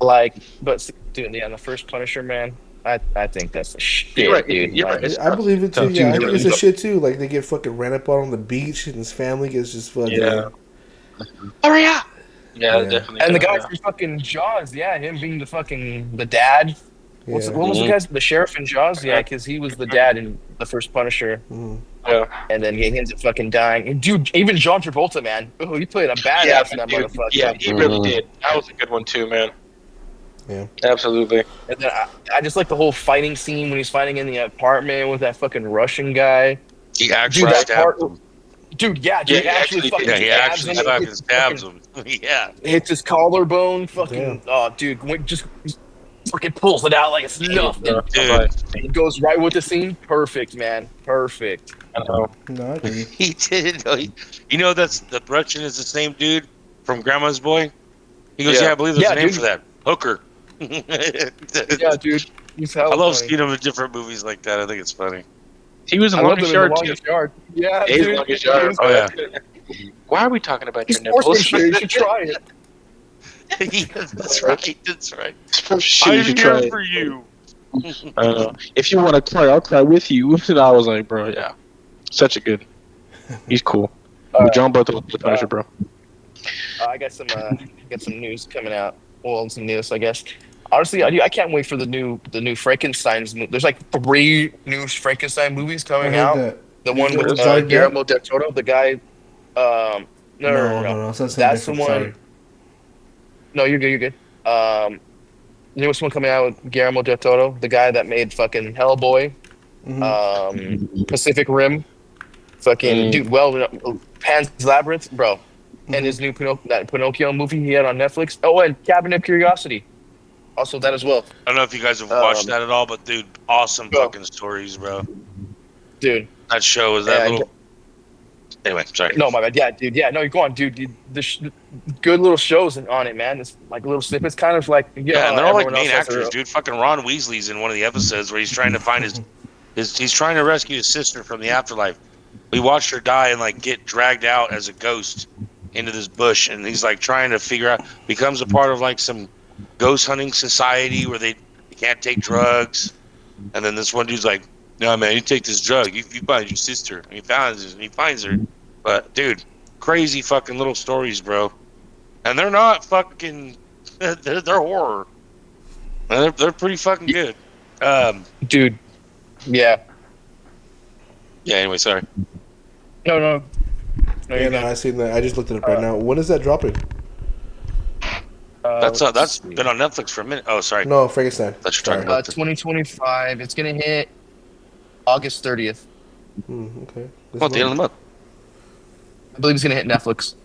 like, but dude, yeah, the first Punisher, man. I think that's the shit,
You're right,
dude.
you're
Like,
right.
I believe it too.
Dude,
Yeah, I
dude,
think it's a shit too. Like they get fucking ran up on the beach, and his family gets just fucking.
Yeah. Hurry up! Yeah,
Yeah.
definitely.
And the guy
yeah.
from fucking Jaws, yeah, him being the dad. What was the guy's the sheriff in Jaws? Yeah, because he was the dad in the first Punisher,
Yeah.
and then he ends up fucking dying. And dude, even John Travolta, man, oh, he played a badass in that
dude,
motherfucker.
yeah, he really did. That was a good one too, man.
Yeah.
Absolutely.
And then I just like the whole fighting scene when he's fighting in the apartment with that fucking Russian guy.
He actually
Dude, that
stabbed
part,
him.
dude, yeah,
Yeah,
he actually fucking
Yeah, he
stabs
actually
him.
fucking
Hits
stabs
fucking-
him. Yeah.
Hits his collarbone, fucking.
Damn.
Oh, dude, just fucking pulls it out like it's nothing.
Dude,
It goes right with the scene. Perfect, man. Perfect.
I know.
No, I agree.
he didn't know. You know that's the Russian is the same dude from Grandma's Boy. He goes,
Yeah.
yeah, I believe there's
Yeah,
a name
dude.
for that. Hooker.
Yeah, dude. He's
I love
funny.
seeing him in different movies like that. I think it's funny.
He was in
I loved
Longest
him in
Yard
The
too.
Longest Yard. Yeah,
He's
dude.
Longest Yard.
Oh, yeah.
Why are we talking about
He's
your nipples?
sportsmanship. You should try it.
Yeah, that's right. That's right.
For sure, you
I'm
should try
here
it.
for you.
I don't know. If you want to cry, I'll cry with you. And I was like, bro, yeah, such a good. He's cool. But John Berthold, the Punisher, bro.
I got some news coming out. Well, some news, I guess. Honestly, I can't wait for the new Frankenstein's movie. There's like 3 new Frankenstein movies
I
coming
heard
out.
that.
The
Is
one
it
with
with Johnny Depp?
Guillermo del Toro, the guy. No.
It's not something
That's the
different.
one.
Sorry.
No, you're good. You're good. Newest one coming out with Guillermo del Toro, the guy that made fucking Hellboy, Pacific Rim, fucking dude. Well, Pan's Labyrinth, bro, and his new that Pinocchio movie he had on Netflix. Oh, and Cabinet of Curiosity, also that as well.
I don't know if you guys have watched that at all, but dude, awesome
Bro.
fucking stories, bro.
Dude.
That show is that
And
little. Anyway, sorry.
no, my bad. Yeah, dude. Yeah, no, you go on, dude. Good little shows on it, man. It's like little snippets, kind of like
Yeah, and they're all like
everyone else
main
has their
actors, dude. Fucking Ron Weasley's in one of the episodes where he's trying to find he's trying to rescue his sister from the afterlife. We watched her die and like get dragged out as a ghost into this bush, and he's like trying to figure out, becomes a part of like some ghost hunting society where they can't take drugs. And then this one dude's like, "No, man, you take this drug, you find your sister." And he finds her. But dude, crazy fucking little stories, bro. And they're not fucking. They're horror. They're pretty fucking good.
dude. Yeah.
Yeah. Anyway, sorry.
No.
Yeah, no, I seen that. I just looked it up right now. When is that dropping?
That's been on Netflix for a minute. Oh, sorry.
No, Frankenstein.
That you're talking about.
2025. It's gonna hit August 30th.
Okay.
Well, at the end of the month.
I believe it's gonna hit Netflix.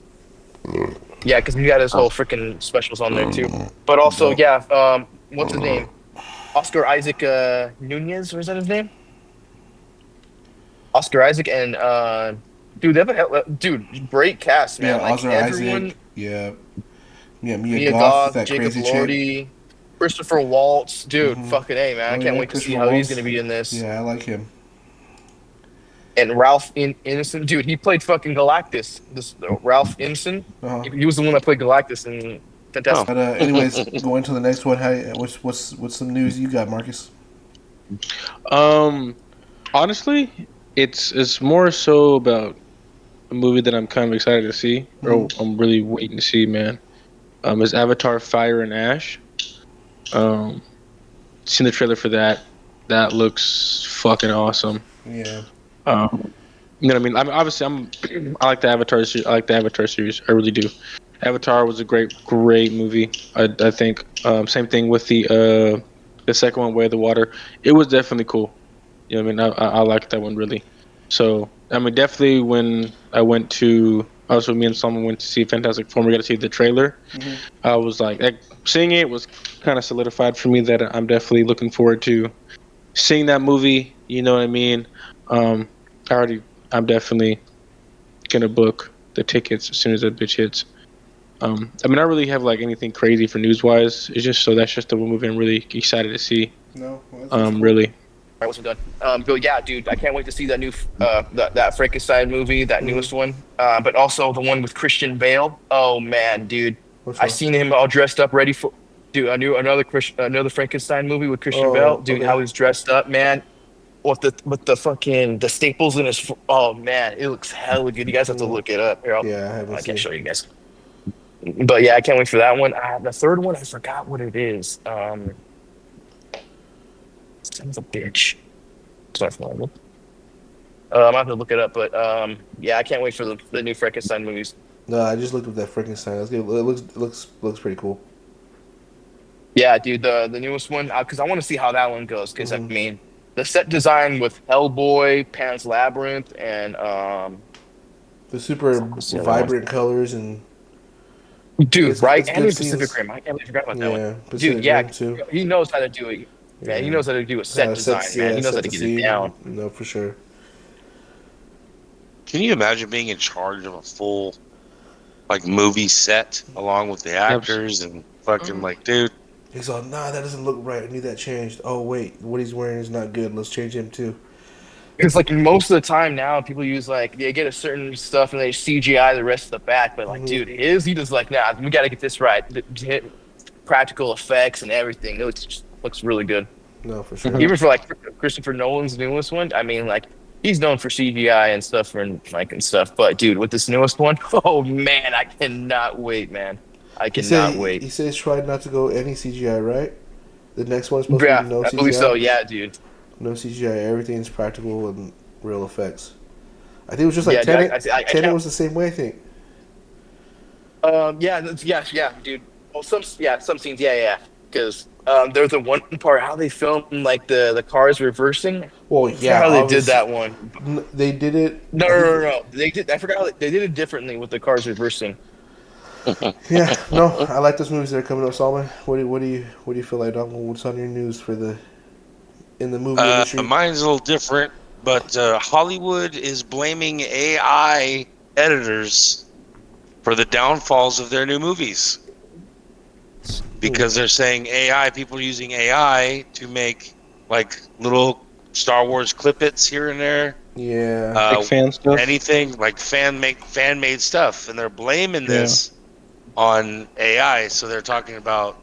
Yeah, because he got his whole freaking specials on there too. But also, yeah, what's his name? Oscar Isaac Nunez, or is that his name? Oscar Isaac and dude, they have great cast, man.
Yeah,
like
Oscar
everyone,
Isaac. Yeah, Mia
Mia
Goth,
Goth,
that
Jacob
crazy chick.
Lordy, Christopher Waltz, dude, fucking A, man. I can't wait to see how he's gonna be in this.
Yeah, I like him.
And Ralph Innocent, dude, he played fucking Galactus. This Ralph Innocent, he was the one that played Galactus in Fantastic.
But anyways, going to the next one. What's some news you got, Marcus?
Honestly, it's more so about a movie that I'm kind of excited to see, or I'm really waiting to see, man. Is Avatar: Fire and Ash. Seen the trailer for that. That looks fucking awesome.
Yeah.
You know what I mean? I like the Avatar. I like the Avatar series. I really do. Avatar was a great movie. I think. Same thing with the second one, Way of the Water. It was definitely cool. You know what I mean? I liked that one really. So I mean, definitely when I went to, also me and someone went to see Fantastic Four, we got to see the trailer. I was like seeing it was kind of solidified for me that I'm definitely looking forward to seeing that movie. You know what I mean? I'm definitely gonna book the tickets as soon as that bitch hits. I mean, I don't really have like anything crazy for news wise. It's just that's just the one movie I'm really excited to see.
No. Well,
All
Really.
right, what's done? But yeah, dude, I can't wait to see that new that Frankenstein movie, that newest one. But also the one with Christian Bale. Oh man, dude, I seen him all dressed up, ready for another Frankenstein movie with Christian Bale. Dude,
okay.
how he's dressed up, man. With the fucking staples in his. Oh man, it looks hella good. You guys have to look it up. Here, I can't show you guys. But yeah, I can't wait for that one. The third one, I forgot what it is. Son of a bitch. Sorry for that. I'm have to look it up, but yeah, I can't wait for the new Frankenstein movies.
No, I just looked up that Frankenstein. It looks pretty cool.
Yeah, dude, the newest one, because I want to see how that one goes. Because I mean, the set design with Hellboy, Pan's Labyrinth, and
the super vibrant colors and.
Dude, right? And in
scenes.
Pacific Rim. I can't believe I forgot about that one.
Pacific
Dude, yeah,
Rim too.
he knows how to do it. Man, he knows how to do a set design, man. He knows how to get it down.
No, for sure.
Can you imagine being in charge of a full like movie set along with the actors and fucking like, dude?
He's all, nah, that doesn't look right. I need that changed. Oh wait, what he's wearing is not good. Let's change him too.
Because like most of the time now, people use like they get a certain stuff and they CGI the rest of the back. But like, dude, he just like, nah, we got to get this right. Hit practical effects and everything. It looks really good.
No, for sure.
Even for like Christopher Nolan's newest one, I mean, like he's known for CGI and stuff and stuff. But dude, with this newest one, oh man, I cannot wait, man. I cannot wait.
He said he's trying not to go any CGI, right? The next one's supposed to be no CGI.
I believe so. Yeah, dude.
No CGI. Everything's practical and real effects. I think it was just like
Yeah, dude,
Tenet.
I
Tenet
can't.
was the same way. I think.
Yeah, dude. Well, some scenes, yeah. Because there's the one part how they filmed like the cars reversing.
Well,
I forgot
yeah,
how they did
obviously
that one.
they did it.
No,
I
no,
think.
no, no. They did. I forgot how they did it differently with the cars reversing.
Yeah, no, I like those movies that are coming up. Solomon, what do you feel like, Dom? What's on your news for the in the movie industry?
Mine's a little different, but Hollywood is blaming AI editors for the downfalls of their new movies because they're saying AI, people are using AI to make like little Star Wars clippets here and there,
Yeah.
Like fan stuff.
anything like fan made stuff, and they're blaming
Yeah.
this on AI. So they're talking about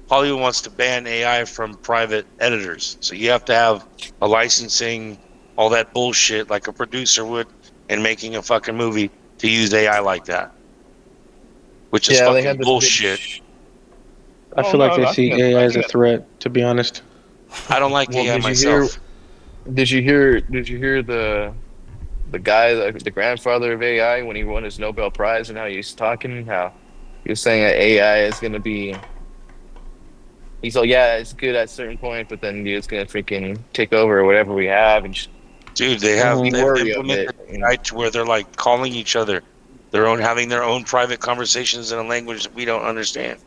Hollywood wants to ban AI from private editors. So you have to have a licensing, all that bullshit like a producer would in making a fucking movie to use AI like that, which is
Yeah, they
fucking
had this big.
bullshit.
I
Oh
feel like
no,
they
no,
see AI as a threat. To be honest.
I don't like
well,
AI myself.
Did you hear the guy, the grandfather of AI, when he won his Nobel Prize, and how he's talking, how he was saying that AI is going to be. He's like, yeah, it's good at a certain point, but then it's going to freaking take over whatever we have, and just
Dude,
Mhm.
they've
worry of
implemented
it.
AI to where they're like calling each other, having their own private conversations in a language that we don't understand.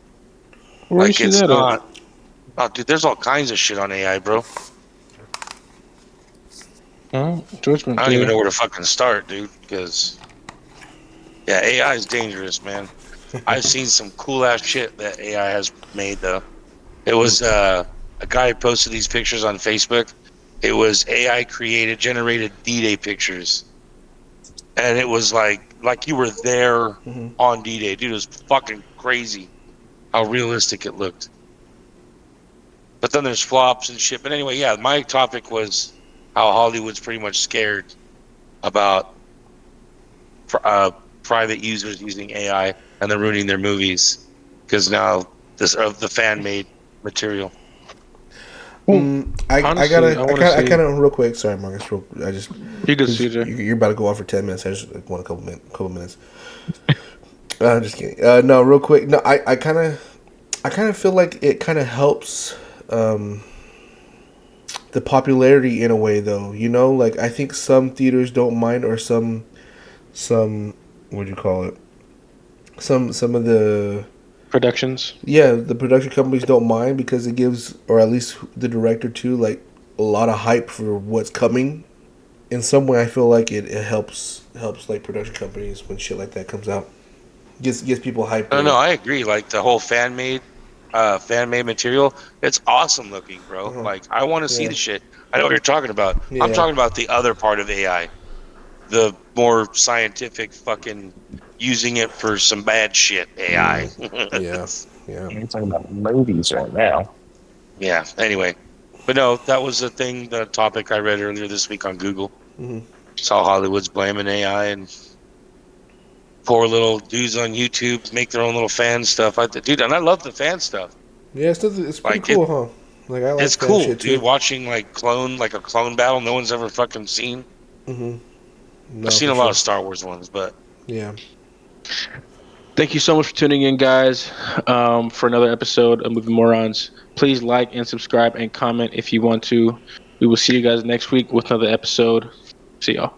Where you
Like
see
it's
that at?
not. Oh, dude, there's all kinds of shit on AI, bro.
Judgment
I don't even
Day.
know where to fucking start, dude. Because yeah, AI is dangerous, man. I've seen some cool ass shit that AI has made though. It was a guy who posted these pictures on Facebook. It was AI created, generated D-Day pictures, and it was like you were there on D-Day, dude. It was fucking crazy how realistic it looked. But then there's flops and shit. But anyway, yeah, my topic was how Hollywood's pretty much scared about uh, private users using AI and they're ruining their movies because now this of the fan made material.
Well,
I
honestly, I
gotta
want to
I
say
kind of real quick. Sorry, Marcus. I just
you good,
because
CJ.
you're about to go on for 10 minutes. I just want a couple minutes. I'm just kidding. No, real quick. No, I kind of feel like it kind of helps the popularity in a way, though. Like I think some theaters don't mind, or some what do you call it? Some of the
Productions.
yeah, the production companies don't mind because it gives, or at least the director too, like a lot of hype for what's coming. In some way, I feel like it helps like production companies when shit like that comes out. Gets people hyped
No,
or
I agree. Like the whole fan made material, it's awesome looking, bro. Like I want to see
yeah
the shit. I know what you're talking about. I'm
yeah
talking about the other part of AI, the more scientific fucking using it for some bad shit AI.
yeah yeah.
You're talking about movies right now.
Yeah. Anyway, but no, that was the topic I read earlier this week on Google. Saw Hollywood's blaming AI and poor little dudes on YouTube make their own little fan stuff. Dude, and I love the fan stuff.
Yeah, it's pretty
Like
cool, huh? Like I like
it's
fan
cool,
shit
dude.
too.
Watching like a clone battle no one's ever fucking seen. I've
No,
seen
for
a lot
sure.
of Star Wars ones, but
Yeah.
Thank you so much for tuning in, guys, for another episode of Movie Morons. Please like and subscribe and comment if you want to. We will see you guys next week with another episode. See y'all.